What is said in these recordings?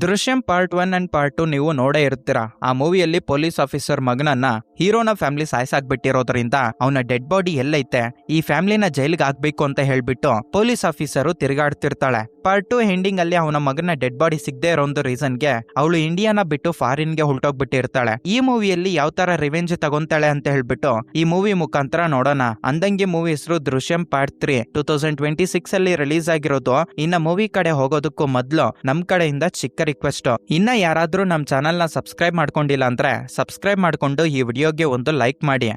Drishyam part 1 and part 2 ನೀವು ನೋಡೇ ಇರ್ತೀರಾ. ಆ ಮೂವಿಯಲ್ಲಿ ಪೊಲೀಸ್ ಆಫೀಸರ್ ಮಗನನ್ನ ಹೀರೋನ ಫ್ಯಾಮಿಲಿ ಸಾಯಿಸಾಕ್ಬಿಟ್ಟಿರೋದ್ರಿಂದ ಅವನ ಡೆಡ್ ಬಾಡಿ ಎಲ್ಲೈತೆ, ಈ ಫ್ಯಾಮಿಲಿನ ಜೈಲಿಗೆ ಹಾಕ್ಬೇಕು ಅಂತ ಹೇಳ್ಬಿಟ್ಟು ಪೊಲೀಸ್ ಆಫೀಸರು ತಿರುಗಾಡ್ತಿರ್ತಾಳೆ. ಪಾರ್ಟ್ 2 ಎಂಡಿಂಗ್ ಅಲ್ಲಿ ಅವನ ಮಗನ ಡೆಡ್ ಬಾಡಿ ಸಿಗದೆ ಇರೋ ಒಂದು ರೀಸನ್ಗೆ ಅವಳು ಇಂಡಿಯಾನ ಬಿಟ್ಟು ಫಾರಿನ್ಗೆ ಹೊರಟೋಗ್ಬಿಟ್ಟಿರ್ತಾಳೆ. ಈ ಮೂವಿಯಲ್ಲಿ ಯಾವ ತರ ರಿವೆಂಜ್ ತಗೊಂತಾಳೆ ಅಂತ ಹೇಳ್ಬಿಟ್ಟು ಈ ಮೂವಿ ಮುಖಾಂತರ ನೋಡೋಣ. ಅಂದಂಗೆ ಮೂವಿ ಹೆಸರು ದೃಶ್ಯಂ ಪಾರ್ಟ್ 3 2026 ಅಲ್ಲಿ ರಿಲೀಸ್ ಆಗಿರೋದು. ಇನ್ನ ಮೂವಿ ಕಡೆ ಹೋಗೋದಕ್ಕೂ ಮೊದ್ಲು ನಮ್ ಕಡೆಯಿಂದ ಚಿಕ್ಕ ರಿಕ್ವೆಸ್ಟ್, ಇನ್ನ ಯಾರಾದ್ರೂ ನಮ್ ಚಾನಲ್ ನ ಸಬ್ಸ್ಕ್ರೈಬ್ ಮಾಡ್ಕೊಂಡಿಲ್ಲ ಅಂದ್ರೆ ಸಬ್ಸ್ಕ್ರೈಬ್ ಮಾಡ್ಕೊಂಡು ಈ ವಿಡಿಯೋಗೆ ಒಂದು ಲೈಕ್ ಮಾಡಿ.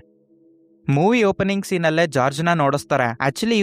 ಮೂವಿ ಓಪನಿಂಗ್ ಸೀನ್ ಅಲ್ಲೇ ಜಾರ್ಜ್ ನ ನೋಡಿಸ್ತಾರೆ. ಆಕ್ಚುಲಿ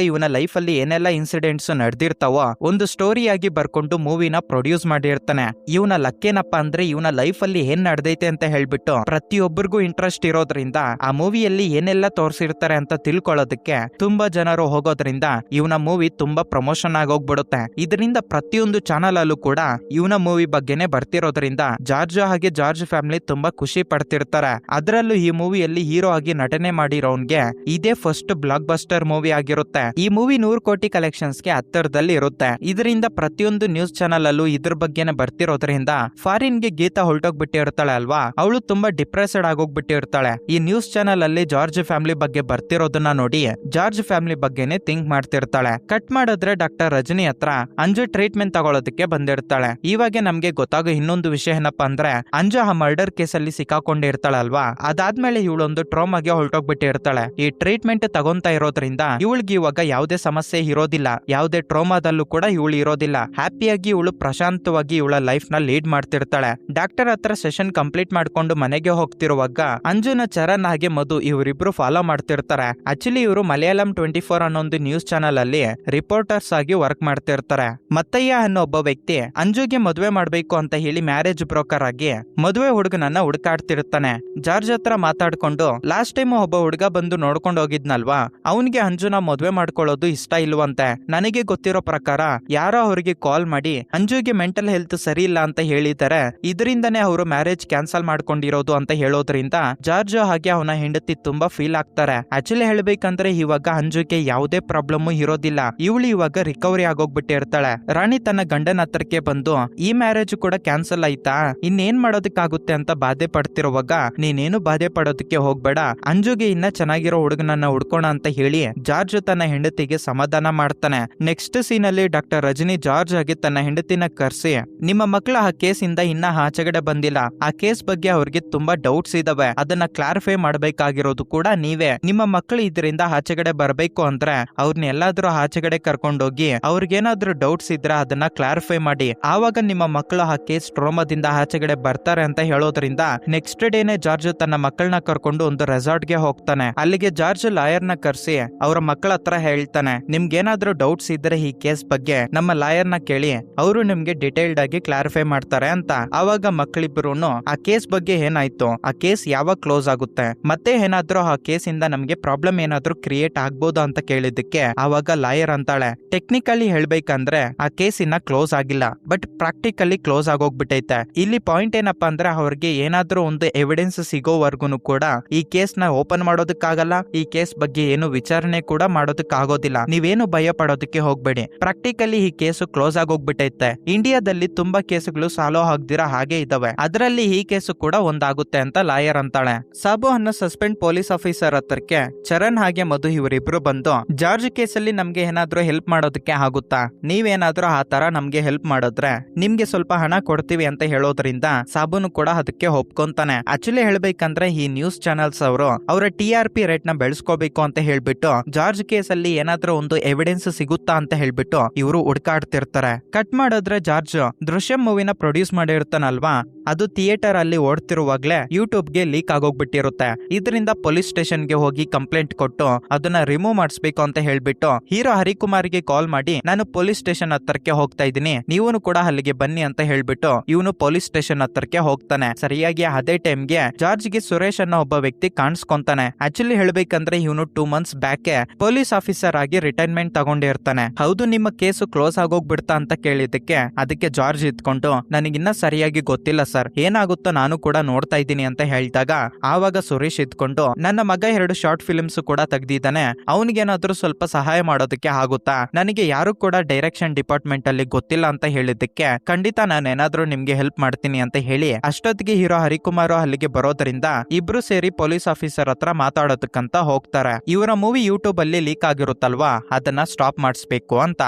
ಇವನ ಲೈಫ್ ಅಲ್ಲಿ ಏನೆಲ್ಲ ಇನ್ಸಿಡೆಂಟ್ಸ್ ನಡೆದಿರ್ತಾವೋ ಒಂದು ಸ್ಟೋರಿ ಆಗಿ ಬರ್ಕೊಂಡು ಮೂವಿನ ಪ್ರೊಡ್ಯೂಸ್ ಮಾಡಿರ್ತಾನೆ. ಇವನ ಲಕ್ಕೇನಪ್ಪ ಅಂದ್ರೆ ಇವನ ಲೈಫ್ ಅಲ್ಲಿ ಏನ್ ನಡೆದೈತೆ ಅಂತ ಹೇಳ್ಬಿಟ್ಟು ಪ್ರತಿಯೊಬ್ಬರಿಗೂ ಇಂಟ್ರೆಸ್ಟ್ ಇರೋದ್ರಿಂದ ಆ ಮೂವಿಯಲ್ಲಿ ಏನೆಲ್ಲ ತೋರಿಸಿರ್ತಾರೆ ಅಂತ ತಿಳ್ಕೊಳ್ಳೋದಕ್ಕೆ ತುಂಬಾ ಜನರು ಹೋಗೋದ್ರಿಂದ ಇವನ ಮೂವಿ ತುಂಬಾ ಪ್ರಮೋಷನ್ ಆಗೋಗ್ಬಿಡುತ್ತೆ. ಇದರಿಂದ ಪ್ರತಿಯೊಂದು ಚಾನಲ್ ಅಲ್ಲೂ ಕೂಡ ಇವನ ಮೂವಿ ಬಗ್ಗೆನೆ ಬರ್ತಿರೋದ್ರಿಂದ ಜಾರ್ಜ್ ಹಾಗೆ ಜಾರ್ಜ್ ಫ್ಯಾಮಿಲಿ ತುಂಬಾ ಖುಷಿ ಪಡ್ತಿರ್ತಾರೆ. ಅದರಲ್ಲೂ ಈ ಮೂವಿಯಲ್ಲಿ ಹೀರೋ ಆಗಿ ನಟನೆ ಮಾಡಿರೋನ್ಗೆ ಇದೇ ಫಸ್ಟ್ ಬ್ಲಾಕ್ ಬಸ್ಟರ್ ಮೂವಿ ಆಗಿರುತ್ತೆ. ಈ ಮೂವಿ 100 ಕೋಟಿ ಕಲೆಕ್ಷನ್ಸ್ ಗೆ ಹತ್ತಿರದಲ್ಲಿ ಇರುತ್ತೆ. ಇದರಿಂದ ಪ್ರತಿಯೊಂದು ನ್ಯೂಸ್ ಚಾನಲ್ ಅಲ್ಲೂ ಇದ್ರ ಬಗ್ಗೆನೆ ಬರ್ತಿರೋದ್ರಿಂದ ಫಾರಿನ್ ಗೆ ಗೀತಾ ಹೊರಟೋಗ್ಬಿಟ್ಟಿರ್ತಾಳೆ ಅಲ್ವಾ, ಅವಳು ತುಂಬಾ ಡಿಪ್ರೆಸ್ಡ್ ಆಗೋಗ್ಬಿಟ್ಟಿರ್ತಾಳೆ. ಈ ನ್ಯೂಸ್ ಚಾನಲ್ ಅಲ್ಲಿ ಜಾರ್ಜ್ ಫ್ಯಾಮಿಲಿ ಬಗ್ಗೆ ಬರ್ತಿರೋದನ್ನ ನೋಡಿ ಜಾರ್ಜ್ ಫ್ಯಾಮಿಲಿ ಬಗ್ಗೆನೆ ಥಿಂಕ್ ಮಾಡ್ತಿರ್ತಾಳೆ. ಕಟ್ ಮಾಡಿದ್ರೆ ಡಾಕ್ಟರ್ ರಜನಿ ಹತ್ರ ಅಂಜು ಟ್ರೀಟ್ಮೆಂಟ್ ತಗೊಳ್ಳೋದಕ್ಕೆ ಬಂದಿರ್ತಾಳೆ. ಇವಾಗ ನಮ್ಗೆ ಗೊತ್ತಾಗೋ ಇನ್ನೊಂದು ವಿಷಯ ಏನಪ್ಪಾ ಅಂದ್ರೆ ಅಂಜು ಆ ಮರ್ಡರ್ ಕೇಸ್ ಅಲ್ಲಿ ಸಿಕ್ಕಾಕೊಂಡಿರ್ತಾಳೆ ಅಲ್ವಾ. ಅದಾದ್ಮೇಲೆ ಇವಳೊಂದು ಟ್ರೋಮಾಗೆ ಹೊರಟೋಗ್ಬಿಟ್ಟಿರ್ತಾಳೆ. ಈ ಟ್ರೀಟ್ಮೆಂಟ್ ತಗೊಂತಾ ಇರೋದ್ರಿಂದ ಇವಳಿಗೆ ಇವಾಗ ಯಾವುದೇ ಸಮಸ್ಯೆ ಇರೋದಿಲ್ಲ, ಯಾವುದೇ ಟ್ರೋಮಾದಲ್ಲೂ ಕೂಡ ಇವಳು ಇರೋದಿಲ್ಲ. ಹ್ಯಾಪಿಯಾಗಿ ಇವಳು ಪ್ರಶಾಂತವಾಗಿ ಇವಳ ಲೈಫ್ ನ ಲೀಡ್ ಮಾಡ್ತಿರ್ತಾಳೆ. ಡಾಕ್ಟರ್ ಹತ್ರ ಸೆಷನ್ ಕಂಪ್ಲೀಟ್ ಮಾಡ್ಕೊಂಡು ಮನೆಗೆ ಹೋಗ್ತಿರುವಾಗ ಅಂಜುನ ಚರಣ್ ಹಾಗೆ ಮಧು ಇವರಿಬ್ರು ಫಾಲೋ ಮಾಡ್ತಿರ್ತಾರೆ. ಆಕ್ಚುಲಿ ಇವರು ಮಲಯಾಳಂ 24 ಅನ್ನೋ ಒಂದು ನ್ಯೂಸ್ ಚಾನಲ್ ಅಲ್ಲಿ ರಿಪೋರ್ಟರ್ಸ್ ಆಗಿ ವರ್ಕ್ ಮಾಡ್ತಿರ್ತಾರೆ. ಮತ್ತಯ್ಯ ಅನ್ನೋ ಒಬ್ಬ ವ್ಯಕ್ತಿ ಅಂಜುಗೆ ಮದುವೆ ಮಾಡ್ಬೇಕು ಅಂತ ಹೇಳಿ ಮ್ಯಾರೇಜ್ ಬ್ರೋಕರ್ ಆಗಿ ಮದುವೆ ಹುಡುಗನನ್ನ ಹುಡುಕಾಡ್ತಿರ್ತಾನೆ. ಜಾರ್ಜ್ ಹತ್ರ ಮಾತಾಡ್ಕೊಂಡು ಲಾಸ್ಟ್ ಟೈಮ್ ಒಬ್ಬ ಹುಡುಗ ಬಂದು ನೋಡ್ಕೊಂಡು ಹೋಗಿದ್ನಲ್ವಾ, ಅವನಿಗೆ ಅಂಜುನ ಮದುವೆ ಮಾಡ್ಕೊಳ್ಳೋದು ಇಷ್ಟ ಇಲ್ವಂತೆ. ನನಗೆ ಗೊತ್ತಿರೋ ಪ್ರಕಾರ ಯಾರೋ ಅವರಿಗೆ ಕಾಲ್ ಮಾಡಿ ಅಂಜುಗೆ ಮೆಂಟಲ್ ಹೆಲ್ತ್ ಸರಿ ಇಲ್ಲ ಅಂತ ಹೇಳಿದ್ದಾರೆ, ಇದರಿಂದನೇ ಅವರು ಮ್ಯಾರೇಜ್ ಕ್ಯಾನ್ಸಲ್ ಮಾಡ್ಕೊಂಡಿರೋದು ಅಂತ ಹೇಳೋದ್ರಿಂದ ಜಾರ್ಜ್ ಹಾಗೆ ಅವನ ಹೆಂಡತಿ ತುಂಬಾ ಫೀಲ್ ಆಗ್ತಾರೆ. ಆಕ್ಚುಲಿ ಹೇಳ್ಬೇಕಂದ್ರೆ ಇವಾಗ ಅಂಜುಗೆ ಯಾವುದೇ ಪ್ರಾಬ್ಲಮ್ ಇರೋದಿಲ್ಲ, ಇವಳು ಇವಾಗ ರಿಕವರಿ ಆಗೋಗ್ಬಿಟ್ಟಿರ್ತಾಳೆ. ರಾಣಿ ತನ್ನ ಗಂಡನ ಹತ್ರಕ್ಕೆ ಬಂದು ಈ ಮ್ಯಾರೇಜ್ ಕೂಡ ಕ್ಯಾನ್ಸಲ್ ಆಯ್ತಾ, ಇನ್ನೇನ್ ಮಾಡೋದಕ್ಕಾಗುತ್ತೆ ಅಂತ ಬಾಧೆ ಪಡ್ತಿರುವಾಗ ನೀನೇನು ಬಾಧೆ ಪಡೋದಕ್ಕೆ ಹೋಗ್ಬೇಡ, ಅಂಜುಗೆ ಇನ್ನ ಚೆನ್ನಾಗಿರೋ ಹುಡುಗನನ್ನ ಹುಡ್ಕೋಣ ಅಂತ ಹೇಳಿ ಜಾರ್ಜ್ ತನ್ನ ಹೆಂಡತಿಗೆ ಸಮಾಧಾನ ಮಾಡ್ತಾನೆ. ನೆಕ್ಸ್ಟ್ ಸೀನ್ ಅಲ್ಲಿ ಡಾಕ್ಟರ್ ರಜನಿ ಜಾರ್ಜ್ ಆಗಿ ತನ್ನ ಹೆಂಡತಿನ ಕರ್ಸಿ ನಿಮ್ಮ ಮಕ್ಕಳ ಆ ಕೇಸ್ ಇಂದ ಇನ್ನ ಆಚೆಗಡೆ ಬಂದಿಲ್ಲ, ಆ ಕೇಸ್ ಬಗ್ಗೆ ಅವ್ರಿಗೆ ತುಂಬಾ ಡೌಟ್ಸ್ ಇದಾವೆ, ಅದನ್ನ ಕ್ಲಾರಿಫೈ ಮಾಡ್ಬೇಕಾಗಿರೋದು ಕೂಡ ನೀವೇ. ನಿಮ್ಮ ಮಕ್ಕಳು ಇದರಿಂದ ಆಚೆಗಡೆ ಬರ್ಬೇಕು ಅಂದ್ರೆ ಅವ್ರನ್ನ ಎಲ್ಲಾದ್ರೂ ಆಚೆಗಡೆ ಕರ್ಕೊಂಡೋಗಿ ಅವ್ರಿಗೇನಾದ್ರೂ ಡೌಟ್ಸ್ ಇದ್ರೆ ಅದನ್ನ ಕ್ಲಾರಿಫೈ ಮಾಡಿ, ಆವಾಗ ನಿಮ್ಮ ಮಕ್ಕಳು ಆ ಕೇಸ್ ಟ್ರೋಮಾದಿಂದ ಆಚೆಗಡೆ ಬರ್ತಾರೆ ಅಂತ ಹೇಳೋದ್ರಿಂದ ನೆಕ್ಸ್ಟ್ ಡೇನೆ ಜಾರ್ಜ್ ತನ್ನ ಮಕ್ಕಳನ್ನ ಕರ್ಕೊಂಡು ಒಂದು ರೆಸಾರ್ಟ್ಗೆ ಹೋಗ್ತಾನೆ. ಅಲ್ಲಿಗೆ ಜಾರ್ಜ್ ಲಾಯರ್ ನ ಕರ್ಸಿ ಅವರ ಮಕ್ಕಳ ಹತ್ರ ಹೇಳ್ತಾನೆ, ನಿಮ್ಗೇನಾದ್ರೂ ಡೌಟ್ಸ್ ಇದ್ರೆ ಈ ಕೇಸ್ ಬಗ್ಗೆ ನಮ್ಮ ಲಾಯರ್ ನ ಕೇಳಿ, ಅವರು ನಿಮ್ಗೆ ಡಿಟೇಲ್ಡ್ ಆಗಿ ಕ್ಲಾರಿಫೈ ಮಾಡ್ತಾರೆ ಅಂತ. ಆವಾಗ ಮಕ್ಕಳಿಬ್ರು ಆ ಕೇಸ್ ಬಗ್ಗೆ ಏನಾಯ್ತು, ಆ ಕೇಸ್ ಯಾವಾಗ ಕ್ಲೋಸ್ ಆಗುತ್ತೆ, ಮತ್ತೆ ಏನಾದ್ರೂ ಆ ಕೇಸ್ ಇಂದ ನಮ್ಗೆ ಪ್ರಾಬ್ಲಮ್ ಏನಾದ್ರೂ ಕ್ರಿಯೇಟ್ ಆಗ್ಬೋದಾ ಅಂತ ಕೇಳಿದಕ್ಕೆ ಆವಾಗ ಲಾಯರ್ ಅಂತಾಳೆ, ಟೆಕ್ನಿಕಲಿ ಹೇಳ್ಬೇಕಂದ್ರೆ ಆ ಕೇಸ್ ಇನ್ನ ಕ್ಲೋಸ್ ಆಗಿಲ್ಲ, ಬಟ್ ಪ್ರಾಕ್ಟಿಕಲಿ ಕ್ಲೋಸ್ ಆಗೋಗ್ಬಿಟ್ಟೈತೆ. ಇಲ್ಲಿ ಪಾಯಿಂಟ್ ಏನಪ್ಪಾ ಅಂದ್ರೆ ಅವ್ರಿಗೆ ಏನಾದ್ರೂ ಒಂದು ಎವಿಡೆನ್ಸ್ ಸಿಗೋವರ್ಗುನು ಕೂಡ ಈ ಕೇಸ್ ನ ಓಪನ್ ಮಾಡೋದಕ್ಕಾಗಲ್ಲ, ಈ ಕೇಸ್ ಬಗ್ಗೆ ಏನು ವಿಚಾರಣೆ ಕೂಡ ಮಾಡೋದಕ್ಕಾಗೋದಿಲ್ಲ. ನೀವೇನು ಭಯ ಪಡೋದಕ್ಕೆ ಹೋಗ್ಬೇಡಿ, ಪ್ರಾಕ್ಟಿಕಲಿ ಈ ಕೇಸು ಕ್ಲೋಸ್ ಆಗೋಗ್ಬಿಟ್ಟೈತೆ. ಇಂಡಿಯಾದಲ್ಲಿ ತುಂಬಾ ಕೇಸುಗಳು ಸಾಲೋ ಆಗ್ದಿರಾ ಹಾಗೆ ಇದಾವೆ, ಅದರಲ್ಲಿ ಈ ಕೇಸು ಕೂಡ ಒಂದಾಗುತ್ತೆ ಅಂತ ಲಾಯರ್ ಅಂತಾಳೆ. ಸಾಬು ಅನ್ನೋ ಸಸ್ಪೆಂಡ್ ಪೊಲೀಸ್ ಆಫೀಸರ್ ಹತ್ರಕ್ಕೆ ಚರಣ್ ಹಾಗೆ ಮಧು ಇವರಿಬ್ರು ಬಂದು ಜಾರ್ಜ್ ಕೇಸಲ್ಲಿ ನಮ್ಗೆ ಏನಾದ್ರೂ ಹೆಲ್ಪ್ ಮಾಡೋದಕ್ಕೆ ಆಗುತ್ತಾ, ನೀವೇನಾದ್ರೂ ಆ ತರ ನಮ್ಗೆ ಹೆಲ್ಪ್ ಮಾಡಿದ್ರೆ ನಿಮ್ಗೆ ಸ್ವಲ್ಪ ಹಣ ಕೊಡ್ತೀವಿ ಅಂತ ಹೇಳೋದ್ರಿಂದ ಸಾಬುನು ಕೂಡ ಅದಕ್ಕೆ ಒಪ್ಕೊಂತಾನೆ. ಆಕ್ಚುಲಿ ಹೇಳ್ಬೇಕಂದ್ರೆ ಈ ನ್ಯೂಸ್ ಚಾನೆಲ್ಸ್ ಅವರು ಅವರ TRP ರೇಟ್ ನ ಬೆಳೆಸ್ಕೋಬೇಕು ಅಂತ ಹೇಳ್ಬಿಟ್ಟು ಜಾರ್ಜ್ ಕೇಸ್ ಅಲ್ಲಿ ಏನಾದ್ರೂ ಒಂದು ಎವಿಡೆನ್ಸ್ ಸಿಗುತ್ತಾ ಅಂತ ಹೇಳ್ಬಿಟ್ಟು ಇವರು ಹುಡ್ಕಾಡ್ತಿರ್ತಾರೆ. ಕಟ್ ಮಾಡಿದ್ರೆ ಜಾರ್ಜ್ ದೃಶ್ಯಂ ಮೂವಿನ ಪ್ರೊಡ್ಯೂಸ್ ಮಾಡಿರ್ತಾನಲ್ವಾ, ಅದು ಥಿಯೇಟರ್ ಅಲ್ಲಿ ಓಡ್ತಿರುವಾಗ್ಲೇ ಯೂಟ್ಯೂಬ್ ಗೆ ಲೀಕ್ ಆಗೋಗ್ಬಿಟ್ಟಿರುತ್ತೆ. ಇದರಿಂದ ಪೊಲೀಸ್ ಸ್ಟೇಷನ್ ಗೆ ಹೋಗಿ ಕಂಪ್ಲೇಂಟ್ ಕೊಟ್ಟು ಅದನ್ನ ರಿಮೂವ್ ಮಾಡಿಸ್ಬೇಕು ಅಂತ ಹೇಳ್ಬಿಟ್ಟು ಹೀರೋ ಹರಿಕುಮಾರ್ ಗೆ ಕಾಲ್ ಮಾಡಿ ನಾನು ಪೊಲೀಸ್ ಸ್ಟೇಷನ್ ಹತ್ರಕ್ಕೆ ಹೋಗ್ತಾ ಇದ್ದೀನಿ, ನೀವು ಕೂಡ ಅಲ್ಲಿಗೆ ಬನ್ನಿ ಅಂತ ಹೇಳ್ಬಿಟ್ಟು ಇವನು ಪೊಲೀಸ್ ಸ್ಟೇಷನ್ ಹತ್ರಕ್ಕೆ ಹೋಗ್ತಾನೆ. ಸರಿಯಾಗಿ ಅದೇ ಟೈಮ್ಗೆ ಜಾರ್ಜ್ ಗೆ ಸುರೇಶ್ ಅನ್ನೋ ಒಬ್ಬ ವ್ಯಕ್ತಿ ಕಾಣಿಸ್ಕೊಂತಾನೆ. ಅನ್ಕೊಂತಾನೆ. ಆಕ್ಚುಲಿ ಹೇಳ್ಬೇಕಂದ್ರೆ ಇವನು 2 months ಬ್ಯಾಕೆ ಪೊಲೀಸ್ ಆಫೀಸರ್ ಆಗಿ ರಿಟೈರ್ಮೆಂಟ್ ತಗೊಂಡಿರ್ತಾನೆ. ಹೌದು, ನಿಮ್ಮ ಕೇಸು ಕ್ಲೋಸ್ ಆಗೋಗ್ಬಿಡ್ತಾ ಅಂತ ಕೇಳಿದ್ದಕ್ಕೆ ಅದಕ್ಕೆ ಜಾರ್ಜ್ ಇದ್ಕೊಂಡು ನನಗಿನ್ನ ಸರಿಯಾಗಿ ಗೊತ್ತಿಲ್ಲ ಸರ್, ಏನಾಗುತ್ತೋ ನಾನು ಕೂಡ ನೋಡ್ತಾ ಇದ್ದೀನಿ ಅಂತ ಹೇಳ್ದಾಗ ಆವಾಗ ಸುರೇಶ್ ಇದ್ಕೊಂಡು ನನ್ನ ಮಗ 2 ಶಾರ್ಟ್ ಫಿಲ್ಮ್ಸ್ ಕೂಡ ತೆಗ್ದಿದ್ದಾನೆ, ಅವನಿಗೇನಾದ್ರೂ ಸ್ವಲ್ಪ ಸಹಾಯ ಮಾಡೋದಕ್ಕೆ ಆಗುತ್ತಾ? ನನಗೆ ಯಾರು ಕೂಡ ಡೈರೆಕ್ಷನ್ ಡಿಪಾರ್ಟ್ಮೆಂಟ್ ಅಲ್ಲಿ ಗೊತ್ತಿಲ್ಲ ಅಂತ ಹೇಳಿದ್ದಕ್ಕೆ ಖಂಡಿತ ನಾನು ಏನಾದ್ರೂ ನಿಮ್ಗೆ ಹೆಲ್ಪ್ ಮಾಡ್ತೀನಿ ಅಂತ ಹೇಳಿ ಅಷ್ಟೊತ್ತಿಗೆ ಹೀರೋ ಹರಿಕುಮಾರ್ ಅಲ್ಲಿಗೆ ಬರೋದ್ರಿಂದ ಇಬ್ರು ಸೇರಿ ಪೊಲೀಸ್ ಆಫೀಸರ್ ಹತ್ರ ಮಾತಾಡೋದಕ್ಕಂತ ಹೋಗ್ತಾರೆ. ಇವರ ಮೂವಿ ಯೂಟ್ಯೂಬ್ ಅಲ್ಲಿ ಲೀಕ್ ಆಗಿರುತ್ತಲ್ವಾ, ಅದನ್ನ ಸ್ಟಾಪ್ ಮಾಡಿಸ್ಬೇಕು ಅಂತ.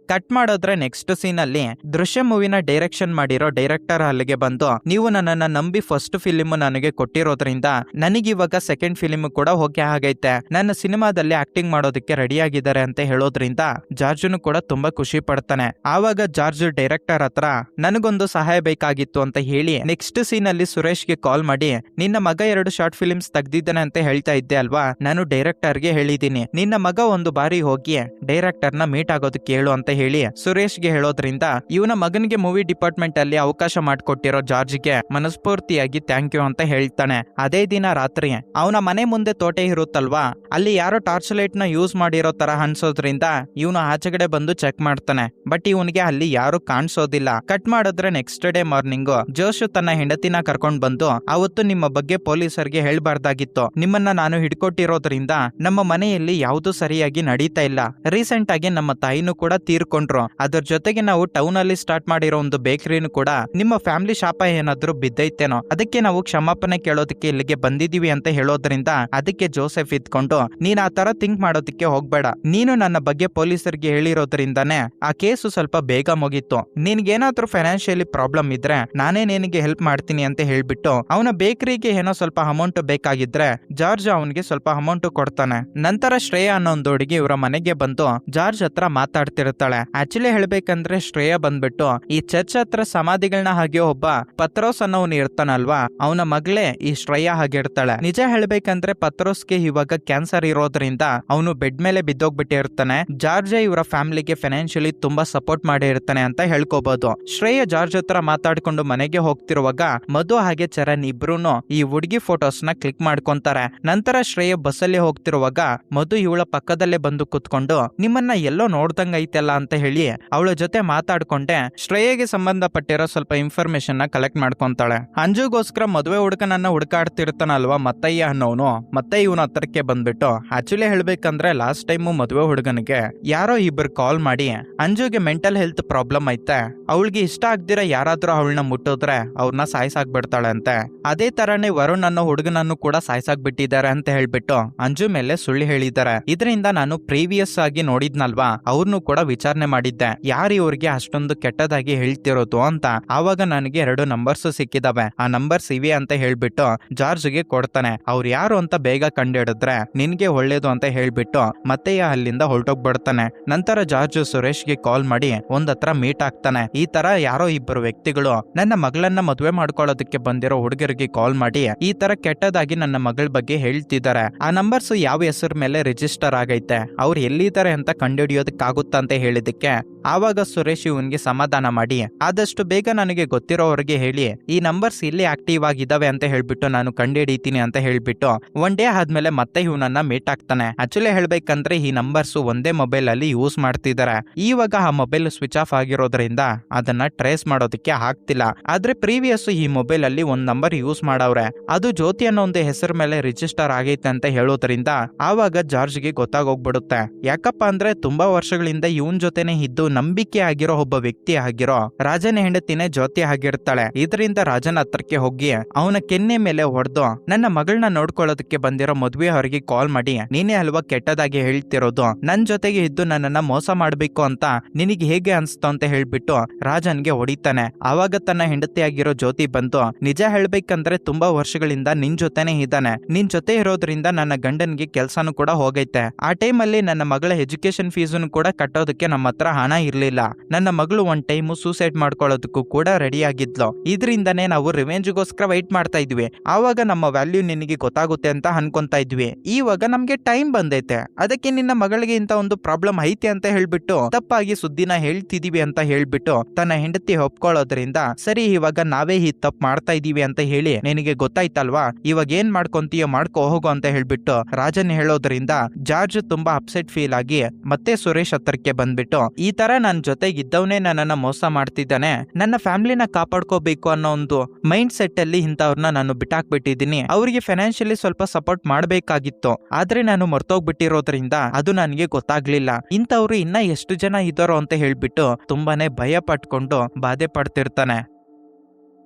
ಕಟ್ ಮಾಡಿದ್ರೆ ನೆಕ್ಸ್ಟ್ ಸೀನ್ ಅಲ್ಲಿ ದೃಶ್ಯ ಮೂವಿನ ಡೈರೆಕ್ಷನ್ ಮಾಡಿರೋ ಡೈರೆಕ್ಟರ್ ಅಲ್ಲಿಗೆ ಬಂದು, ನೀವು ನನ್ನನ್ನ ನಂಬಿ ಫಸ್ಟ್ ಫಿಲಿಮ್ ನನಗೆ ಕೊಟ್ಟಿರೋದ್ರಿಂದ ನನಗಿವಾಗ ಸೆಕೆಂಡ್ ಫಿಲಿಮ್ ಕೂಡ ಓಕೆ ಆಗೈತೆ, ನನ್ನ ಸಿನಿಮಾದಲ್ಲಿ ಆಕ್ಟಿಂಗ್ ಮಾಡೋದಕ್ಕೆ ರೆಡಿ ಆಗಿದ್ದಾರೆ ಅಂತ ಹೇಳೋದ್ರಿಂದ ಜಾರ್ಜನು ಕೂಡ ತುಂಬಾ ಖುಷಿ ಪಡ್ತಾನೆ. ಆವಾಗ ಜಾರ್ಜ್ ಡೈರೆಕ್ಟರ್ ಹತ್ರ ನನಗೊಂದು ಸಹಾಯ ಬೇಕಾಗಿತ್ತು ಅಂತ ಹೇಳಿ ನೆಕ್ಸ್ಟ್ ಸೀನ್ ಅಲ್ಲಿ ಸುರೇಶ್ಗೆ ಕಾಲ್ ಮಾಡಿ, ನಿನ್ನ ಮಗ 2 ಶಾರ್ಟ್ ಫಿಲಿಮ್ಸ್ ತೆಗ್ದಿದ್ದಾನೆ ಅಂತ ಹೇಳ್ತಾ ಇದ್ದೆ ಅಲ್ವಾ, ನಾನು ಡೈರೆಕ್ಟರ್ಗೆ ಹೇಳಿದ್ದೀನಿ, ನಿನ್ನ ಮಗ ಒಂದು ಬಾರಿ ಹೋಗಿ ಡೈರೆಕ್ಟರ್ನ ಮೀಟ್ ಆಗೋದಕ್ಕೆ ಹೇಳು ಅಂತ ಹೇಳಿ ಸುರೇಶ್ಗೆ ಹೇಳೋದ್ರಿಂದ ಇವನ ಮಗನಿಗೆ ಮೂವಿ ಡಿಪಾರ್ಟ್ಮೆಂಟ್ ಅಲ್ಲಿ ಅವಕಾಶ ಮಾಡಿಕೊಟ್ಟಿರೋ ಜಾರ್ಜ್ಗೆ ಮನಸ್ಫೂರ್ತಿಯಾಗಿ ಥ್ಯಾಂಕ್ ಯು ಅಂತ ಹೇಳ್ತಾನೆ. ಅದೇ ದಿನ ರಾತ್ರಿ ಅವನ ಮನೆ ಮುಂದೆ ತೋಟೆ ಇರುತ್ತಲ್ವಾ, ಅಲ್ಲಿ ಯಾರೋ ಟಾರ್ಚ್ ಲೈಟ್ ನ ಯೂಸ್ ಮಾಡಿರೋ ತರ ಅನ್ಸೋದ್ರಿಂದ ಇವನು ಆಚೆಗಡೆ ಬಂದು ಚೆಕ್ ಮಾಡ್ತಾನೆ. ಬಟ್ ಇವನಿಗೆ ಅಲ್ಲಿ ಯಾರು ಕಾಣಿಸೋದಿಲ್ಲ. ಕಟ್ ಮಾಡಿದ್ರೆ ನೆಕ್ಸ್ಟ್ ಡೇ ಮಾರ್ನಿಂಗ್ ಜೋಶ್ ತನ್ನ ಹೆಂಡತಿನ ಕರ್ಕೊಂಡ್ ಬಂದು, ಅವತ್ತು ನಿಮ್ಮ ಬಗ್ಗೆ ಪೊಲೀಸರಿಗೆ ಹೇಳ್ಬಾರ್ದಾಗಿತ್ತು, ನಿಮ್ಮನ್ನ ನಾನು ಹಿಡ್ಕೊಟ್ಟಿರೋದ್ರಿಂದ ನಮ್ಮ ಮನೆಯಲ್ಲಿ ಯಾವ್ದು ಸರಿಯಾಗಿ ನಡೀತಾ ಇಲ್ಲ, ರೀಸೆಂಟ್ ಆಗಿ ನಮ್ಮ ತಾಯಿನೂ ಕೂಡ ತೀರ್ಕೊಂಡ್ರು, ಅದ್ರ ಜೊತೆಗೆ ನಾವು ಟೌನ್ ಅಲ್ಲಿ ಸ್ಟಾರ್ಟ್ ಮಾಡಿರೋ ಒಂದು ಬೇಕರಿನೂ ಕೂಡ ನಿಮ್ಮ ಫ್ಯಾಮಿಲಿ ಶಾಪ ಏನಾದ್ರೂ ಬಿದ್ದೈತೇನೋ, ಅದಕ್ಕೆ ನಾವು ಕ್ಷಮಾಪಣೆ ಕೇಳೋದಕ್ಕೆ ಇಲ್ಲಿಗೆ ಬಂದಿದೀವಿ ಅಂತ ಹೇಳೋದ್ರಿಂದ ಅದಕ್ಕೆ ಜೋಸೆಫ್ ಇದ್ಕೊಂಡು, ನೀನ್ ಆ ತರ ಥಿಂಕ್ ಮಾಡೋದಕ್ಕೆ ಹೋಗ್ಬೇಡ, ನೀನು ನನ್ನ ಬಗ್ಗೆ ಪೊಲೀಸರಿಗೆ ಹೇಳಿರೋದ್ರಿಂದಾನೇ ಆ ಕೇಸು ಸ್ವಲ್ಪ ಬೇಗ ಮುಗೀತು, ನಿನ್ಗೇನಾದ್ರೂ ಫೈನಾನ್ಷಿಯಲಿ ಪ್ರಾಬ್ಲಮ್ ಇದ್ರೆ ನಾನೇ ನಿನಗೆ ಹೆಲ್ಪ್ ಮಾಡ್ತೀನಿ ಅಂತ ಹೇಳ್ಬಿಟ್ಟು ಅವನ ಬೇಕರಿಗೆ ಏನೋ ಸ್ವಲ್ಪ ಅಮೌಂಟ್ ಬೇಕಾಗಿದ್ರೆ ಜಾರ್ಜ್ ಅವನಿಗೆ ಸ್ವಲ್ಪ ಅಮೌಂಟ್ ಕೊಡ್ತಾನೆ. ನಂತರ ಶ್ರೇಯಾ ಅನ್ನೋ ಒಂದು ಹುಡುಗಿ ಇವರ ಮನೆಗೆ ಬಂದು ಜಾರ್ಜ್ ಹತ್ರ ಮಾತಾಡ್ತಿರ್ತಾಳೆ. ಆಕ್ಚುಲಿ ಹೇಳ್ಬೇಕಂದ್ರೆ ಶ್ರೇಯಾ ಬಂದ್ಬಿಟ್ಟು ಈ ಚರ್ಚ್ ಹತ್ರ ಸಮಾಧಿಗಳನ್ನ ಹಾಗೆ ಒಬ್ಬ ಪತ್ರೋಸ್ ಅನ್ನೋನು ಇರ್ತಾನಲ್ವಾ, ಅವನ ಮಗಳೇ ಈ ಶ್ರೇಯಾ ಆಗಿರ್ತಾಳೆ. ನಿಜ ಹೇಳ್ಬೇಕಂದ್ರೆ ಪತ್ರೋಸ್ಗೆ ಇವಾಗ ಕ್ಯಾನ್ಸರ್ ಇರೋದ್ರಿಂದ ಅವನು ಬೆಡ್ ಮೇಲೆ ಬಿದ್ದೋಗ್ಬಿಟ್ಟಿರ್ತಾನೆ. ಜಾರ್ಜ್ ಇವರ ಫ್ಯಾಮಿಲಿಗೆ ಫೈನಾನ್ಷಿಯಲಿ ತುಂಬಾ ಸಪೋರ್ಟ್ ಮಾಡಿರ್ತಾನೆ ಅಂತ ಹೇಳ್ಕೋಬಹುದು. ಶ್ರೇಯಾ ಜಾರ್ಜ್ ಹತ್ರ ಮಾತಾಡ್ಕೊಂಡು ಮನೆಗೆ ಹೋಗ್ತಿರುವಾಗ ಮಧು ಹಾಗೆ ಚರಣ್ ಇಬ್ರುನು ಈ ಹುಡುಗಿ ಫೋಟೋಸ್ ನ ಕ್ಲಿಕ್ ಮಾಡ್ಕೊಂತಾರೆ. ನಂತರ ಶ್ರೇಯಾ ಬಸ್ಸಲ್ಲಿ ಹೋಗ್ತಿರುವಾಗ ಮಧು ಇವಳ ಪಕ್ಕದಲ್ಲೇ ಬಂದು ಕುತ್ಕೊಂಡು, ನಿಮ್ಮನ್ನ ಎಲ್ಲೋ ನೋಡ್ದಂಗ ಐತೆಲ್ಲ ಅಂತ ಹೇಳಿ ಅವಳ ಜೊತೆ ಮಾತಾಡ್ಕೊಂಡೆ ಶ್ರೇಯಗೆ ಸಂಬಂಧಪಟ್ಟಿರೋ ಸ್ವಲ್ಪ ಇನ್ಫಾರ್ಮೇಶನ್ ನ ಕಲೆಕ್ಟ್ ಮಾಡ್ಕೊಂತಾಳೆ. ಅಂಜುಗೋಸ್ಕರ ಮದುವೆ ಹುಡುಕನನ್ನ ಹುಡುಕಾಡ್ತಿರ್ತಾನಲ್ವಾ ಮತ್ತಯ್ಯ ಅನ್ನೋನು, ಮತ್ತೆ ಇವನ ಹತ್ರಕ್ಕೆ ಬಂದ್ಬಿಟ್ಟು, ಆಕ್ಚುಲಿ ಹೇಳ್ಬೇಕಂದ್ರೆ ಲಾಸ್ಟ್ ಟೈಮು ಮದುವೆ ಹುಡುಗನಿಗೆ ಯಾರೋ ಇಬ್ರು ಕಾಲ್ ಮಾಡಿ ಅಂಜುಗೆ ಮೆಂಟಲ್ ಹೆಲ್ತ್ ಪ್ರಾಬ್ಲಮ್ ಐತೆ, ಅವಳಿಗೆ ಇಷ್ಟ ಆಗ್ದಿರ ಯಾರಾದ್ರೂ ಅವಳನ್ನ ಮುಟ್ಟಿದ್ರೆ ಅವ್ರನ್ನ ಸಾಯ್ಸಾಕ್ಬಿಡ್ತಾಳೆ ಅಂತೆ. ಅದೇ ತರನೇ ವರುಣ್ ಅನ್ನೋ ಹುಡುಗನನ್ನು ಕೂಡ ಸಾಯ್ಸಾಕ್ಬಿಟ್ಟಿದ್ದಾರೆ ಅಂತ ಹೇಳ್ಬಿಟ್ಟು ಅಂಜು ಮೇಲೆ ಸುಳ್ಳು ಹೇಳಿದ್ದಾರೆ. ಇದರಿಂದ ನಾನು ಪ್ರೀವಿಯಸ್ ಆಗಿ ನೋಡಿದ್ನಲ್ವಾ, ಅವ್ರನ್ನು ಕೂಡ ವಿಚಾರಣೆ ಮಾಡಿದ್ದೆ, ಯಾರು ಇವ್ರಿಗೆ ಅಷ್ಟೊಂದು ಕೆಟ್ಟದಾಗಿ ಹೇಳ್ತಿರೋದು ಅಂತ. ಆವಾಗ ನನಗೆ 2 ನಂಬರ್ಸ್ ಸಿಕ್ಕಿದಾವೆ, ಆ ನಂಬರ್ಸ್ ಇವೆ ಅಂತ ಹೇಳ್ಬಿಟ್ಟು ಜಾರ್ಜ್ಗೆ ಕೊಡ್ತಾನೆ. ಅವ್ರು ಯಾರು ಅಂತ ಬೇಗ ಕಂಡಿಡಿದ್ರೆ ನಿನ್ಗೆ ಒಳ್ಳೇದು ಅಂತ ಹೇಳ್ಬಿಟ್ಟು ಮತ್ತೆ ಅಲ್ಲಿಂದ ಹೊರಟೋಗ್ಬಿಡ್ತಾನೆ. ನಂತರ ಜಾರ್ಜ್ ಸುರೇಶ್ಗೆ ಕಾಲ್ ಮಾಡಿ ಒಂದತ್ರ ಮೀಟ್ ಆಗ್ತಾನೆ. ಈ ತರ ಯಾರೋ ಇಬ್ಬರು ವ್ಯಕ್ತಿಗಳು ನನ್ನ ಮಗಳನ್ನ ಮದುವೆ ಮಾಡ್ಕೊಳ್ಳೋದಕ್ಕೆ ಬಂದಿರೋ ಹುಡುಗರಿಗೆ ಕಾಲ್ ಮಾಡಿ ಈ ತರ ಕೆಟ್ಟದಾಗಿ ನನ್ನ ಮಗಳ ಬಗ್ಗೆ ಹೇಳ್ತಿದ್ದಾರೆ, ಆ ನಂಬರ್ಸ್ ಯಾವ ಹೆಸರು ಮೇಲೆ ರಿಜಿಸ್ಟರ್ ಆಗೈತೆ, ಅವ್ರು ಎಲ್ಲಿದ್ದಾರೆ ಅಂತ ಕಂಡುಹಿಡಿಯೋದಕ್ಕಾಗುತ್ತಾ ಅಂತ ಹೇಳಿದಕ್ಕೆ ಆವಾಗ ಸುರೇಶ್ ಇವನ್ಗೆ ಸಮಾಧಾನ ಮಾಡಿ, ಆದಷ್ಟು ಬೇಗ ನನಗೆ ಗೊತ್ತಿರೋವರೆಗೆ ಹೇಳಿ, ಈ ನಂಬರ್ಸ್ ಇಲ್ಲಿ ಆಕ್ಟಿವ್ ಆಗಿದಾವೆ ಅಂತ ಹೇಳ್ಬಿಟ್ಟು ನಾನು ಕಂಡುಹಿಡಿತೀನಿ ಅಂತ ಹೇಳ್ಬಿಟ್ಟು ಒನ್ ಡೇ ಆದ್ಮೇಲೆ ಮತ್ತೆ ಇವನನ್ನ ಮೀಟ್ ಆಗ್ತಾನೆ. ಆಕ್ಚುಲಿ ಹೇಳ್ಬೇಕಂದ್ರೆ ಈ ನಂಬರ್ಸ್ ಒಂದೇ ಮೊಬೈಲ್ ಅಲ್ಲಿ ಯೂಸ್ ಮಾಡ್ತಿದ್ದಾರೆ. ಇವಾಗ ಆ ಮೊಬೈಲ್ ಸ್ವಿಚ್ ಆಫ್ ಆಗಿರೋದ್ರಿಂದ ಅದನ್ನ ಟ್ರೇಸ್ ಮಾಡೋದಕ್ಕೆ ಆಗ್ತಿಲ್ಲ. ಆದ್ರೆ ಪ್ರೀವಿಯಸ್ ಈ ಮೊಬೈಲ್ ಅಲ್ಲಿ ಒಂದ್ ನಂಬರ್ ಯೂಸ್ ಮಾಡವ್ರೆ, ಅದು ಜ್ಯೋತಿ ಅನ್ನೋ ಒಂದು ಹೆಸರು ಮೇಲೆ ರಿಜಿಸ್ಟರ್ ಆಗೈತೆ ಅಂತ ಹೇಳೋದ್ರಿಂದ ಆವಾಗ ಜಾರ್ಜ್ಗೆ ಗೊತ್ತಾಗೋಗ್ಬಿಡುತ್ತೆ. ಯಾಕಪ್ಪ ಅಂದ್ರೆ ತುಂಬಾ ವರ್ಷಗಳಿಂದ ಇವನ್ ಜೊತೆನೆ ಇದ್ದು ನಂಬಿಕೆ ಆಗಿರೋ ಒಬ್ಬ ವ್ಯಕ್ತಿ ಆಗಿರೋ ರಾಜನ ಹೆಂಡತಿನೇ ಜ್ಯೋತಿ ಆಗಿರ್ತಾಳೆ. ಇದರಿಂದ ರಾಜನ ಹತ್ರಕ್ಕೆ ಹೋಗಿ ಅವನ ಕೆನ್ನೆ ಮೇಲೆ ಹೊಡೆದು ನನ್ನ ಮಗಳನ್ನ ನೋಡ್ಕೊಳ್ಳೋದಕ್ಕೆ ಬಂದಿರೋ ಮದುವೆ ಅವರಿಗೆ ಕಾಲ್ ಮಾಡಿ, ನೀನೇ ಅಲ್ವಾ ಕೆಟ್ಟದಾಗಿ ಹೇಳ್ತಿರೋದು, ನನ್ ಜೊತೆಗೆ ಇದ್ದು ನನ್ನನ್ನ ಮೋಸ ಮಾಡ್ಬೇಕು ಅಂತ ನಿನಗೆ ಹೇಗೆ ಅನ್ಸ್ತು ಅಂತ ಹೇಳ್ಬಿಟ್ಟು ರಾಜನ್ಗೆ ಹೊಡಿತಾನೆ. ಆವಾಗ ತನ್ನ ಹೆಂಡತಿಯಾಗಿರೋ ಜ್ಯೋತಿ ಬಂದು, ನಿಜ ಹೇಳ್ಬೇಕಂದ್ರೆ ತುಂಬಾ ವರ್ಷಗಳಿಂದ ನಿನ್ ಜೊತೆನೆ ಇದ್ದಾನೆ, ನಿನ್ ಜೊತೆ ಇರೋದ್ರಿಂದ ನನ್ನ ಗಂಡನ್ಗೆ ಕೆಲ್ಸನೂ ಕೂಡ ಹೋಗೈತೆ, ಆ ಟೈಮಲ್ಲಿ ನನ್ನ ಮಗಳ ಎಜುಕೇಶನ್ ಫೀಸನ್ನು ಕೂಡ ಕಟ್ಟೋದಕ್ಕೆ ನಮ್ಮ ಹತ್ರ ಹಣ ಇರ್ಲಿಲ್ಲ. ನನ್ನ ಮಗಳು ಒಂದ್ ಟೈಮು ಸೂಸೈಡ್ ಮಾಡ್ಕೊಳ್ಳೋದಕ್ಕೂ ಕೂಡ ರೆಡಿ ಆಗಿದ್ಲು. ಇದರಿಂದನೇ ನಾವು ರಿವೆಂಜ್ಗೋಸ್ಕರ ವೈಟ್ ಮಾಡ್ತಾ ಇದ್ವಿ. ಆವಾಗ ನಮ್ಮ ವ್ಯಾಲ್ಯೂ ನಿನಗೆ ಗೊತ್ತಾಗುತ್ತೆ ಅಂತ ಅನ್ಕೊಂತಾ ಇದ್ವಿ. ಇವಾಗ ನಮ್ಗೆ ಟೈಮ್ ಬಂದೈತೆ, ಅದಕ್ಕೆ ನಿನ್ನ ಮಗಳಿಗೆ ಇಂತ ಒಂದು ಪ್ರಾಬ್ಲಮ್ ಐತೆ ಅಂತ ಹೇಳ್ಬಿಟ್ಟು ತಪ್ಪಾಗಿ ಸುದ್ದಿನ ಹೇಳ್ತಿದೀವಿ ಅಂತ ಹೇಳ್ಬಿಟ್ಟು ತನ್ನ ಹೆಂಡತಿ ಒಪ್ಕೊಳ್ಳೋದ್ರಿಂದ ಸರಿ ಇವಾಗ ನಾವೇ ಈ ತಪ್ಪು ಮಾಡ್ತಾ ಇದೀವಿ ಅಂತ ಹೇಳಿ ನಿನಗೆ ಗೊತ್ತಾಯ್ತಲ್ವಾ, ಇವಾಗ ಏನ್ ಮಾಡ್ಕೊಂತೀಯೋ ಮಾಡ್ಕೋ ಹೋಗೋ ಅಂತ ಹೇಳ್ಬಿಟ್ಟು ರಾಜನ್ ಹೇಳೋದ್ರಿಂದ ಜಾರ್ಜ್ ತುಂಬಾ ಅಪ್ಸೆಟ್ ಫೀಲ್ ಆಗಿ ಮತ್ತೆ ಸುರೇಶ್ ಹತ್ರಕ್ಕೆ ಬಂದ್ಬಿಟ್ಟು ಈ ತರ ನನ್ ಜೊತೆಗಿದ್ದವನೇ ನನ್ನನ್ನ ಮೋಸ ಮಾಡ್ತಿದ್ದಾನೆ, ನನ್ನ ಫ್ಯಾಮಿಲಿನ ಕಾಪಾಡ್ಕೋಬೇಕು ಅನ್ನೋ ಒಂದು ಮೈಂಡ್ ಸೆಟ್ ಅಲ್ಲಿ ಇಂಥವ್ರನ್ನ ನಾನು ಬಿಟ್ಟಾಕ್ಬಿಟ್ಟಿದ್ದೀನಿ. ಅವರಿಗೆ ಫೈನಾನ್ಷಿಯಲಿ ಸ್ವಲ್ಪ ಸಪೋರ್ಟ್ ಮಾಡ್ಬೇಕಾಗಿತ್ತು, ಆದ್ರೆ ನಾನು ಮರ್ತೋಗ್ಬಿಟ್ಟಿರೋದ್ರಿಂದ ಅದು ನನಗೆ ಗೊತ್ತಾಗ್ಲಿಲ್ಲ. ಇಂಥವ್ರು ಇನ್ನ ಎಷ್ಟು ಜನ ಇದ್ದಾರೋ ಅಂತ ಹೇಳ್ಬಿಟ್ಟು ತುಂಬಾನೇ ಭಯ ಪಟ್ಕೊಂಡು ಬಾಧೆ ಪಡ್ತಿರ್ತಾನೆ.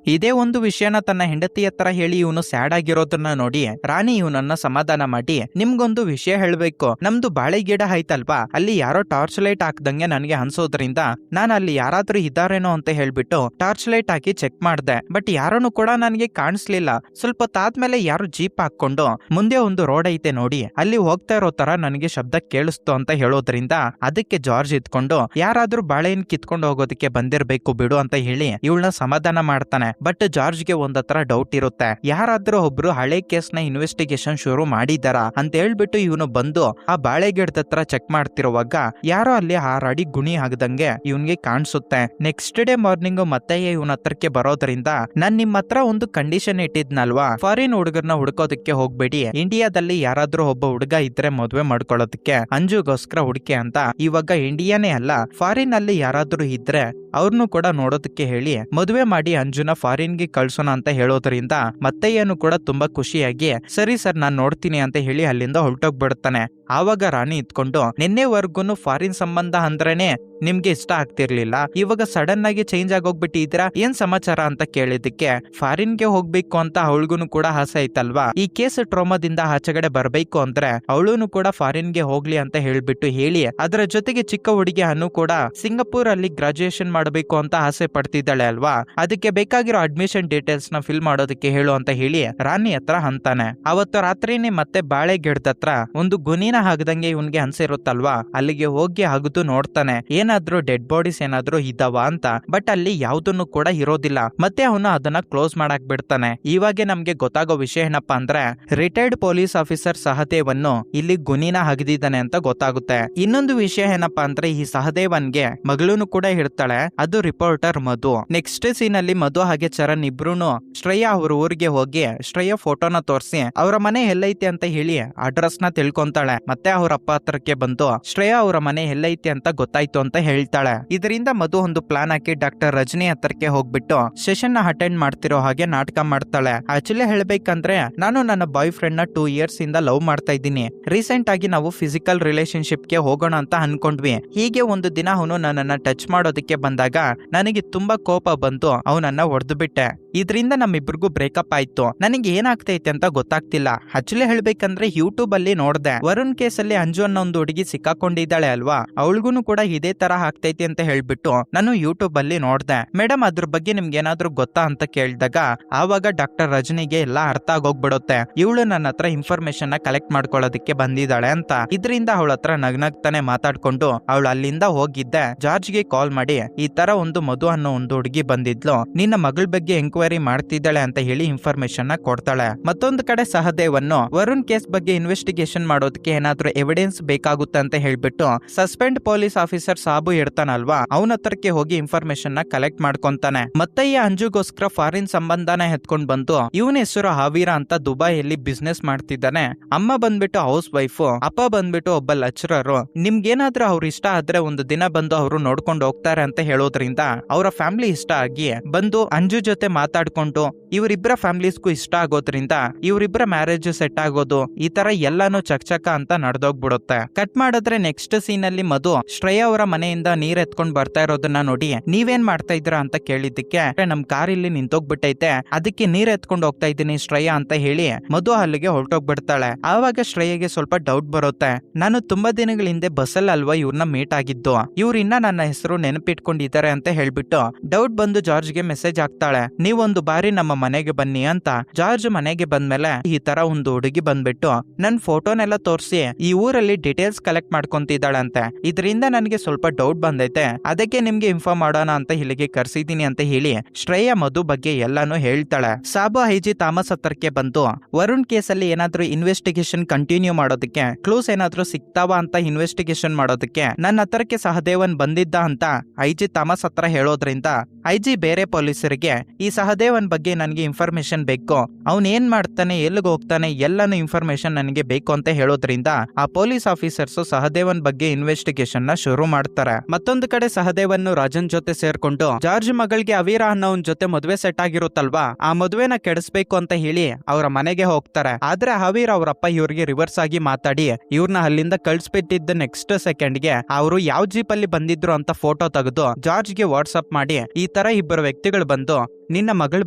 ಇದೇ ಒಂದು ವಿಷಯನ ತನ್ನ ಹೆಂಡತಿ ಹತ್ರ ಹೇಳಿ ಇವನು ಸ್ಯಾಡ್ ಆಗಿರೋದನ್ನ ನೋಡಿ ರಾಣಿ ಇವನನ್ನ ಸಮಾಧಾನ ಮಾಡಿ, ನಿಮ್ಗೊಂದು ವಿಷಯ ಹೇಳ್ಬೇಕು, ನಮ್ದು ಬಾಳೆ ಗಿಡ ಆಯ್ತಲ್ವಾ, ಅಲ್ಲಿ ಯಾರೋ ಟಾರ್ಚ್ ಲೈಟ್ ಹಾಕ್ದಂಗೆ ನನಗೆ ಅನ್ಸೋದ್ರಿಂದ ನಾನು ಅಲ್ಲಿ ಯಾರಾದ್ರೂ ಇದ್ದಾರೇನೋ ಅಂತ ಹೇಳ್ಬಿಟ್ಟು ಟಾರ್ಚ್ ಲೈಟ್ ಹಾಕಿ ಚೆಕ್ ಮಾಡ್ದೆ. ಬಟ್ ಯಾರನ್ನು ಕೂಡ ನನಗೆ ಕಾಣಿಸ್ಲಿಲ್ಲ. ಸ್ವಲ್ಪ ಹೊತ್ತಾದ್ಮೇಲೆ ಯಾರು ಜೀಪ್ ಹಾಕೊಂಡು ಮುಂದೆ ಒಂದು ರೋಡ್ ಐತೆ ನೋಡಿ, ಅಲ್ಲಿ ಹೋಗ್ತಾ ಇರೋ ತರ ನನಗೆ ಶಬ್ದ ಕೇಳಿಸ್ತು ಅಂತ ಹೇಳೋದ್ರಿಂದ ಅದಕ್ಕೆ ಜಾರ್ಜ್ ಇದ್ಕೊಂಡು ಯಾರಾದ್ರೂ ಬಾಳೆನ್ ಕಿತ್ಕೊಂಡು ಹೋಗೋದಕ್ಕೆ ಬಂದಿರ್ಬೇಕು ಬಿಡು ಅಂತ ಹೇಳಿ ಇವಳನ್ನ ಸಮಾಧಾನ ಮಾಡ್ತಾನೆ. ಬಟ್ ಜಾರ್ಜ್ಗೆ ಒಂದತ್ರ ಡೌಟ್ ಇರುತ್ತೆ, ಯಾರಾದ್ರೂ ಒಬ್ರು ಹಳೆ ಕೇಸ್ನ ಇನ್ವೆಸ್ಟಿಗೇಷನ್ ಶುರು ಮಾಡಿದಾರ ಅಂತ ಹೇಳ್ಬಿಟ್ಟು ಇವನು ಬಂದು ಆ ಬಾಳೆ ಗಿಡದ ಹತ್ರ ಚೆಕ್ ಮಾಡ್ತಿರುವಾಗ ಯಾರೋ ಅಲ್ಲಿ ಹಾರಾಡಿ ಗುಣಿ ಆಗದಂಗೆ ಇವನ್ಗೆ ಕಾಣಿಸುತ್ತೆ. ನೆಕ್ಸ್ಟ್ ಡೇ ಮಾರ್ನಿಂಗ್ ಮತ್ತೆ ಇವನ ಹತ್ರಕ್ಕೆ ಬರೋದ್ರಿಂದ ನಾನ್ ನಿಮ್ ಹತ್ರ ಒಂದು ಕಂಡೀಷನ್ ಇಟ್ಟಿದ್ನಲ್ವಾ, ಫಾರಿನ್ ಹುಡುಗರ್ನ ಹುಡ್ಕೋದಕ್ಕೆ ಹೋಗ್ಬೇಡಿ, ಇಂಡಿಯಾದಲ್ಲಿ ಯಾರಾದ್ರೂ ಒಬ್ಬ ಹುಡುಗ ಇದ್ರೆ ಮದ್ವೆ ಮಾಡ್ಕೊಳ್ಳೋದಕ್ಕೆ ಅಂಜುಗೋಸ್ಕರ ಹುಡುಕಿ ಅಂತ. ಇವಾಗ ಇಂಡಿಯಾನೇ ಅಲ್ಲ, ಫಾರಿನ್ ಅಲ್ಲಿ ಯಾರಾದ್ರೂ ಇದ್ರೆ ಅವ್ರನ್ನು ಕೂಡ ನೋಡೋದಕ್ಕೆ ಹೇಳಿ ಮದುವೆ ಮಾಡಿ ಅಂಜುನ ಫಾರಿನ್ಗೆ ಕಳ್ಸೋಣ ಅಂತ ಹೇಳೋದ್ರಿಂದ ಮತ್ತಯ್ಯನು ಕೂಡ ತುಂಬಾ ಖುಷಿಯಾಗಿ ಸರಿ ಸರ್ ನಾನ್ ನೋಡ್ತೀನಿ ಅಂತ ಹೇಳಿ ಅಲ್ಲಿಂದ ಹೊರಟೋಗ್ಬಿಡ್ತಾನೆ. ಆವಾಗ ರಾಣಿ ಇತ್ಕೊಂಡು ನಿನ್ನೆವರ್ಗುನು ಫಾರಿನ್ ಸಂಬಂಧ ಅಂದ್ರೇನೆ ನಿಮ್ಗೆ ಇಷ್ಟ ಆಗ್ತಿರ್ಲಿಲ್ಲ, ಇವಾಗ ಸಡನ್ ಆಗಿ ಚೇಂಜ್ ಆಗೋಗ್ಬಿಟ್ಟಿದ್ದೀರಾ, ಏನ್ ಸಮಾಚಾರ ಅಂತ ಕೇಳಿದಕ್ಕೆ ಫಾರಿನ್ಗೆ ಹೋಗ್ಬೇಕು ಅಂತ ಅವಳಿಗೂ ಕೂಡ ಆಸೆ ಐತಲ್ವಾ, ಈ ಕೇಸ್ ಟ್ರೋಮಾದಿಂದ ಆಚೆಗಡೆ ಬರ್ಬೇಕು ಅಂದ್ರೆ ಅವಳುನು ಕೂಡ ಫಾರಿನ್ಗೆ ಹೋಗ್ಲಿ ಅಂತ ಹೇಳ್ಬಿಟ್ಟು ಹೇಳಿ ಅದರ ಜೊತೆಗೆ ಚಿಕ್ಕ ಹುಡುಗಿ ಅನ್ನು ಕೂಡ ಸಿಂಗಪೂರ್ ಅಲ್ಲಿ ಗ್ರಾಜುಯೇಷನ್ ಮಾಡಬೇಕು ಅಂತ ಆಸೆ ಪಡ್ತಿದ್ದಾಳೆ ಅಲ್ವಾ, ಅದಕ್ಕೆ ಬೇಕಾಗಿರೋ ಅಡ್ಮಿಷನ್ ಡೀಟೇಲ್ಸ್ ನ ಫಿಲ್ ಮಾಡೋದಕ್ಕೆ ಹೇಳು ಅಂತ ಹೇಳಿ ರಾಣಿ ಹತ್ರ ಅಂತಾನೆ. ಅವತ್ತು ರಾತ್ರಿನೇ ಮತ್ತೆ ಬಾಳೆ ಗಿಡದ ಹತ್ರ ಒಂದು ಗುನಿನ ಹಾಗದಂಗೆ ಇವನ್ಗೆ ಅನ್ಸಿರುತ್ತಲ್ವಾ, ಅಲ್ಲಿಗೆ ಹೋಗಿ ಅಗದು ನೋಡ್ತಾನೆ ಏನಾದ್ರೂ ಡೆಡ್ ಬಾಡೀಸ್ ಏನಾದ್ರೂ ಇದ್ದಾವ ಅಂತ. ಬಟ್ ಅಲ್ಲಿ ಯಾವ್ದನ್ನು ಕೂಡ ಇರೋದಿಲ್ಲ. ಮತ್ತೆ ಅವನು ಅದನ್ನ ಕ್ಲೋಸ್ ಮಾಡಕ್ ಬಿಡ್ತಾನೆ. ಇವಾಗ ನಮ್ಗೆ ಗೊತ್ತಾಗೋ ವಿಷಯ ಏನಪ್ಪಾ ಅಂದ್ರೆ ರಿಟೈರ್ಡ್ ಪೊಲೀಸ್ ಆಫೀಸರ್ ಸಹದೇವನ್ನು ಇಲ್ಲಿ ಗುನಿನ ಹಗದಿದ್ದಾನೆ ಅಂತ ಗೊತ್ತಾಗುತ್ತೆ. ಇನ್ನೊಂದು ವಿಷಯ ಏನಪ್ಪಾ ಅಂದ್ರೆ ಈ ಸಹದೇವನ್ಗೆ ಮಗಳೂನು ಕೂಡ ಇರ್ತಾಳೆ, ಅದು ರಿಪೋರ್ಟರ್ ಮಧು. ನೆಕ್ಸ್ಟ್ ಸೀನ್ ಅಲ್ಲಿ ಮಧು ಹಾಗೆ ಚರಣ್ ಇಬ್ರುನು ಶ್ರೇಯಾ ಅವ್ರ ಊರಿಗೆ ಹೋಗಿ ಶ್ರೇಯಾ ಫೋಟೋನ ತೋರಿಸಿ ಅವರ ಮನೆ ಎಲ್ಲೈತೆ ಅಂತ ಹೇಳಿ ಅಡ್ರೆಸ್ ನ ತಿಳ್ಕೊಂತಾಳೆ. ಮತ್ತೆ ಅವ್ರ ಅಪ್ಪ ಹತ್ರಕ್ಕೆ ಬಂದು ಶ್ರೇಯಾ ಅವರ ಮನೆ ಎಲ್ಲೈತೆ ಅಂತ ಗೊತ್ತಾಯ್ತು ಅಂತ ಹೇಳ್ತಾಳೆ. ಇದರಿಂದ ಮಧು ಒಂದು ಪ್ಲಾನ್ ಹಾಕಿ ಡಾಕ್ಟರ್ ರಜನಿ ಹತ್ರಕ್ಕೆ ಹೋಗ್ಬಿಟ್ಟು ಸೆಷನ್ ನ ಅಟೆಂಡ್ ಮಾಡ್ತಿರೋ ಹಾಗೆ ನಾಟಕ ಮಾಡ್ತಾಳೆ. ಆಕ್ಚುಲಿ ಹೇಳ್ಬೇಕಂದ್ರೆ ನಾನು ನನ್ನ ಬಾಯ್ ಫ್ರೆಂಡ್ ನ 2 years ಇಂದ ಲವ್ ಮಾಡ್ತಾ ಇದ್ದೀನಿ. ರೀಸೆಂಟ್ ಆಗಿ ನಾವು ಫಿಸಿಕಲ್ ರಿಲೇಶನ್ಶಿಪ್ ಗೆ ಹೋಗೋಣ ಅಂತ ಅನ್ಕೊಂಡ್ವಿ. ಹೀಗೆ ಒಂದು ದಿನ ಅವನು ನನ್ನನ್ನ ಟಚ್ ಮಾಡೋದಕ್ಕೆ ಬಂದಾಗ ನನಗೆ ತುಂಬಾ ಕೋಪ ಬಂತು, ಅವನನ್ನ ಹೊಡೆದು ಬಿಟ್ಟೆ. ಇದರಿಂದ ನಮ್ಮಿಬ್ರಿಗೂ ಬ್ರೇಕಪ್ ಆಯ್ತು. ನನಗೆ ಏನಾಗ್ತೈತೆ ಅಂತ ಗೊತ್ತಾಗ್ತಿಲ್ಲ. ಆಕ್ಚುಲಿ ಹೇಳ್ಬೇಕಂದ್ರೆ ಯೂಟ್ಯೂಬ್ ಅಲ್ಲಿ ನೋಡ್ದೆ ವರುಣ್ ಕೇಸ್ ಅಲ್ಲಿ ಅಂಜು ಅನ್ನೋ ಒಂದು ಹುಡುಗಿ ಸಿಕ್ಕಾಕೊಂಡಿದ್ದಾಳೆ ಅಲ್ವಾ, ಅವಳಿಗೂ ಕೂಡ ಇದೇ ತರ ಆಗ್ತೈತಿ ಅಂತ ಹೇಳ್ಬಿಟ್ಟು ನಾನು ಯೂಟ್ಯೂಬ್ ಅಲ್ಲಿ ನೋಡ್ದೆ. ಮೇಡಮ್ ಅದ್ರ ಬಗ್ಗೆ ನಿಮ್ಗೆ ಏನಾದ್ರೂ ಗೊತ್ತಾ ಅಂತ ಕೇಳಿದಾಗ ಆವಾಗ ಡಾಕ್ಟರ್ ರಜನಿಗೆ ಎಲ್ಲ ಅರ್ಥ ಆಗೋಗ್ಬಿಡುತ್ತೆ, ಇವಳು ನನ್ನ ಹತ್ರ ಇನ್ಫಾರ್ಮೇಶನ್ ನ ಕಲೆಕ್ಟ್ ಮಾಡ್ಕೊಳ್ಳೋದಕ್ಕೆ ಬಂದಿದ್ದಾಳೆ ಅಂತ. ಇದರಿಂದ ಅವಳ ಹತ್ರ ನಗ್ನಗ್ತಾನೆ ಮಾತಾಡ್ಕೊಂಡು ಅವಳು ಅಲ್ಲಿಂದ ಹೋಗಿದ್ದೆ ಜಾರ್ಜ್ಗೆ ಕಾಲ್ ಮಾಡಿ ಈ ತರ ಒಂದು ಮಧು ಅನ್ನೋ ಒಂದು ಹುಡುಗಿ ಬಂದಿದ್ಲು, ನಿನ್ನ ಮಗಳ ಬಗ್ಗೆ ಎಂಕ್ವೈರಿ ಮಾಡ್ತಿದ್ದಾಳೆ ಅಂತ ಹೇಳಿ ಇನ್ಫಾರ್ಮೇಶನ್ ನ ಕೊಡ್ತಾಳೆ. ಮತ್ತೊಂದು ಕಡೆ ಸಹದೇವನ್ನು ವರುಣ್ ಕೇಸ್ ಬಗ್ಗೆ ಇನ್ವೆಸ್ಟಿಗೇಷನ್ ಮಾಡೋದಕ್ಕೆ ಏನಾದ್ರೂ ಎವಿಡೆನ್ಸ್ ಬೇಕಾಗುತ್ತೆ ಅಂತ ಹೇಳ್ಬಿಟ್ಟು ಸಸ್ಪೆಂಡ್ ಪೊಲೀಸ್ ಆಫೀಸರ್ ಸಾಬು ಇರ್ತಾನಲ್ವಾ, ಅವನ ಹತ್ರಕ್ಕೆ ಹೋಗಿ ಇನ್ಫಾರ್ಮೇಶನ್ ನ ಕಲೆಕ್ಟ್ ಮಾಡ್ಕೊಂತಾನೆ. ಮತ್ತಯ್ಯ ಅಂಜುಗೋಸ್ಕರ ಫಾರಿನ್ ಸಂಬಂಧನ ಎತ್ಕೊಂಡ್ ಬಂದು ಇವನ ಹೆಸರು ಹಾವೀರ ಅಂತ ದುಬೈಯಲ್ಲಿ ಬಿಸ್ನೆಸ್ ಮಾಡ್ತಿದ್ದಾನೆ. ಅಮ್ಮ ಬಂದ್ಬಿಟ್ಟು ಹೌಸ್ ವೈಫ್, ಅಪ್ಪ ಬಂದ್ಬಿಟ್ಟು ಒಬ್ಬ ಲೆಕ್ಚರರ್. ನಿಮ್ಗೇನಾದ್ರೂ ಅವ್ರ ಇಷ್ಟ ಆದ್ರೆ ಒಂದು ದಿನ ಬಂದು ಅವರು ನೋಡ್ಕೊಂಡು ಹೋಗ್ತಾರೆ ಅಂತ ಹೇಳೋದ್ರಿಂದ ಅವರ ಫ್ಯಾಮಿಲಿ ಇಷ್ಟ ಆಗಿ ಬಂದು ಅಂಜು ಜೊತೆ ಮಾತಾಡ್ಕೊಂಡು ಇವರಿಬ್ಬರ ಫ್ಯಾಮಿಲೀಸ್ಗೂ ಇಷ್ಟ ಆಗೋದ್ರಿಂದ ಇವರಿಬ್ಬರ ಮ್ಯಾರೇಜ್ ಸೆಟ್ ಆಗೋದು, ಈ ತರ ಎಲ್ಲಾನು ಚಕಚಕ ಅಂತ ನಡೆದೋಗ್ಬಿಡುತ್ತೆ. ಕಟ್ ಮಾಡಿದ್ರೆ ನೆಕ್ಸ್ಟ್ ಸೀನ್ ಅಲ್ಲಿ ಮಧು ಶ್ರೇಯಾ ಅವರ ಮನೆಯಿಂದ ನೀರ್ ಎತ್ಕೊಂಡ್ ಬರ್ತಾ ಇರೋದನ್ನ ನೋಡಿ ನೀವೇನ್ ಮಾಡ್ತಾ ಇದ್ದೀರಾ ಅಂತ ಕೇಳಿದ್ದಕ್ಕೆ ನಮ್ ಕಾರ್ ಇಲ್ಲಿ ನಿಂತೋಗ್ಬಿಟ್ಟೈತೆ, ಅದಕ್ಕೆ ನೀರ್ ಎತ್ಕೊಂಡು ಹೋಗ್ತಾ ಇದ್ದೀನಿ ಶ್ರೇಯಾ ಅಂತ ಹೇಳಿ ಮಧು ಅಲ್ಲಿಗೆ ಹೊರಟೋಗ್ಬಿಡ್ತಾಳೆ. ಆವಾಗ ಶ್ರೇಯಾಗೆ ಸ್ವಲ್ಪ ಡೌಟ್ ಬರುತ್ತೆ, ನಾನು ತುಂಬಾ ದಿನಗಳ ಹಿಂದೆ ಬಸ್ಸಲ್ಲಿ ಅಲ್ವಾ ಇವ್ರನ್ನ ಮೀಟ್ ಆಗಿದ್ದು, ಇವ್ರು ಇನ್ನ ನನ್ನ ಹೆಸರು ನೆನಪಿಟ್ಕೊಂಡಿದ್ದಾರೆ ಅಂತ ಹೇಳ್ಬಿಟ್ಟು ಡೌಟ್ ಬಂದು ಜಾರ್ಜ್ಗೆ ಮೆಸೇಜ್ ಹಾಕ್ತಾಳೆ, ನೀವೊಂದು ಬಾರಿ ನಮ್ಮ ಮನೆಗೆ ಬನ್ನಿ ಅಂತ. ಜಾರ್ಜ್ ಮನೆಗೆ ಬಂದ್ಮೇಲೆ ಈ ತರ ಒಂದು ಹುಡುಗಿ ಬಂದ್ಬಿಟ್ಟು ನನ್ ಫೋಟೋನೆಲ್ಲ ತೋರಿಸಿ ಹೇಳಿ ಈ ಊರಲ್ಲಿ ಡೀಟೇಲ್ಸ್ ಕಲೆಕ್ಟ್ ಮಾಡ್ಕೊಂತಿದ್ದಾಳಂತೆ. ಇದರಿಂದ ನನಗೆ ಸ್ವಲ್ಪ ಡೌಟ್ ಬಂದೈತೆ, ಅದಕ್ಕೆ ನಿಮ್ಗೆ ಇನ್ಫಾರ್ಮ್ ಮಾಡೋಣ ಅಂತ ಇಲ್ಲಿಗೆ ಕರ್ಸಿದೀನಿ ಅಂತ ಹೇಳಿ ಶ್ರೇಯಾ ಮಧು ಬಗ್ಗೆ ಎಲ್ಲಾನು ಹೇಳ್ತಾಳೆ. ಸಾಬು ಐಜಿ ಥಾಮಸ್ ಹತ್ರಕ್ಕೆ ಬಂದು ವರುಣ್ ಕೇಸಲ್ಲಿ ಏನಾದ್ರೂ ಇನ್ವೆಸ್ಟಿಗೇಷನ್ ಕಂಟಿನ್ಯೂ ಮಾಡೋದಕ್ಕೆ ಕ್ಲೂಸ್ ಏನಾದ್ರೂ ಸಿಗ್ತಾವ ಅಂತ ಇನ್ವೆಸ್ಟಿಗೇಷನ್ ಮಾಡೋದಕ್ಕೆ ನನ್ನ ಹತ್ರಕ್ಕೆ ಸಹದೇವನ್ ಬಂದಿದ್ದ ಅಂತ ಐಜಿ ಥಾಮಸ್ ಹತ್ರ ಹೇಳೋದ್ರಿಂದ ಐಜಿ ಬೇರೆ ಪೊಲೀಸರಿಗೆ ಈ ಸಹದೇವನ್ ಬಗ್ಗೆ ನನಗೆ ಇನ್ಫಾರ್ಮೇಶನ್ ಬೇಕು, ಅವ್ನ್ ಏನ್ ಮಾಡ್ತಾನೆ, ಎಲ್ಲಿಗೆ ಹೋಗ್ತಾನೆ, ಎಲ್ಲಾನು ಇನ್ಫಾರ್ಮೇಶನ್ ನನಗೆ ಬೇಕು ಅಂತ ಹೇಳೋದ್ರಿಂದ ಆ ಪೊಲೀಸ್ ಆಫೀಸರ್ಸ್ ಸಹದೇವನ್ ಬಗ್ಗೆ ಇನ್ವೆಸ್ಟಿಗೇಷನ್ ನ ಶುರು ಮಾಡ್ತಾರೆ. ಮತ್ತೊಂದು ಕಡೆ ಸಹದೇವನ್ ರಾಜನ್ ಜೊತೆ ಸೇರ್ಕೊಂಡು ಜಾರ್ಜ್ ಮಗಳಿಗೆ ಅವೀರಾ ಅನ್ನೋನ್ ಜೊತೆ ಮದುವೆ ಸೆಟ್ ಆಗಿರುತ್ತಲ್ವಾ, ಆ ಮದುವೆನ ಕೆಡಿಸ್ಬೇಕು ಅಂತ ಹೇಳಿ ಅವರ ಮನೆಗೆ ಹೋಗ್ತಾರೆ. ಆದ್ರೆ ಅವೀರ್ ಅವರಪ್ಪ ಇವ್ರಿಗೆ ರಿವರ್ಸ್ ಆಗಿ ಮಾತಾಡಿ ಇವ್ರನ್ನ ಅಲ್ಲಿಂದ ಕಳ್ಸ್ಬಿಟ್ಟಿದ್ದ ನೆಕ್ಸ್ಟ್ ಸೆಕೆಂಡ್ಗೆ ಅವರು ಯಾವ ಜೀಪ್ ಅಲ್ಲಿ ಬಂದಿದ್ರು ಅಂತ ಫೋಟೋ ತೆಗೆದು ಜಾರ್ಜ್ಗೆ ವಾಟ್ಸ್ಆಪ್ ಮಾಡಿ ಈ ತರ ಇಬ್ಬರು ವ್ಯಕ್ತಿಗಳು ಬಂದು ನಿನ್ನ ಮಗಳ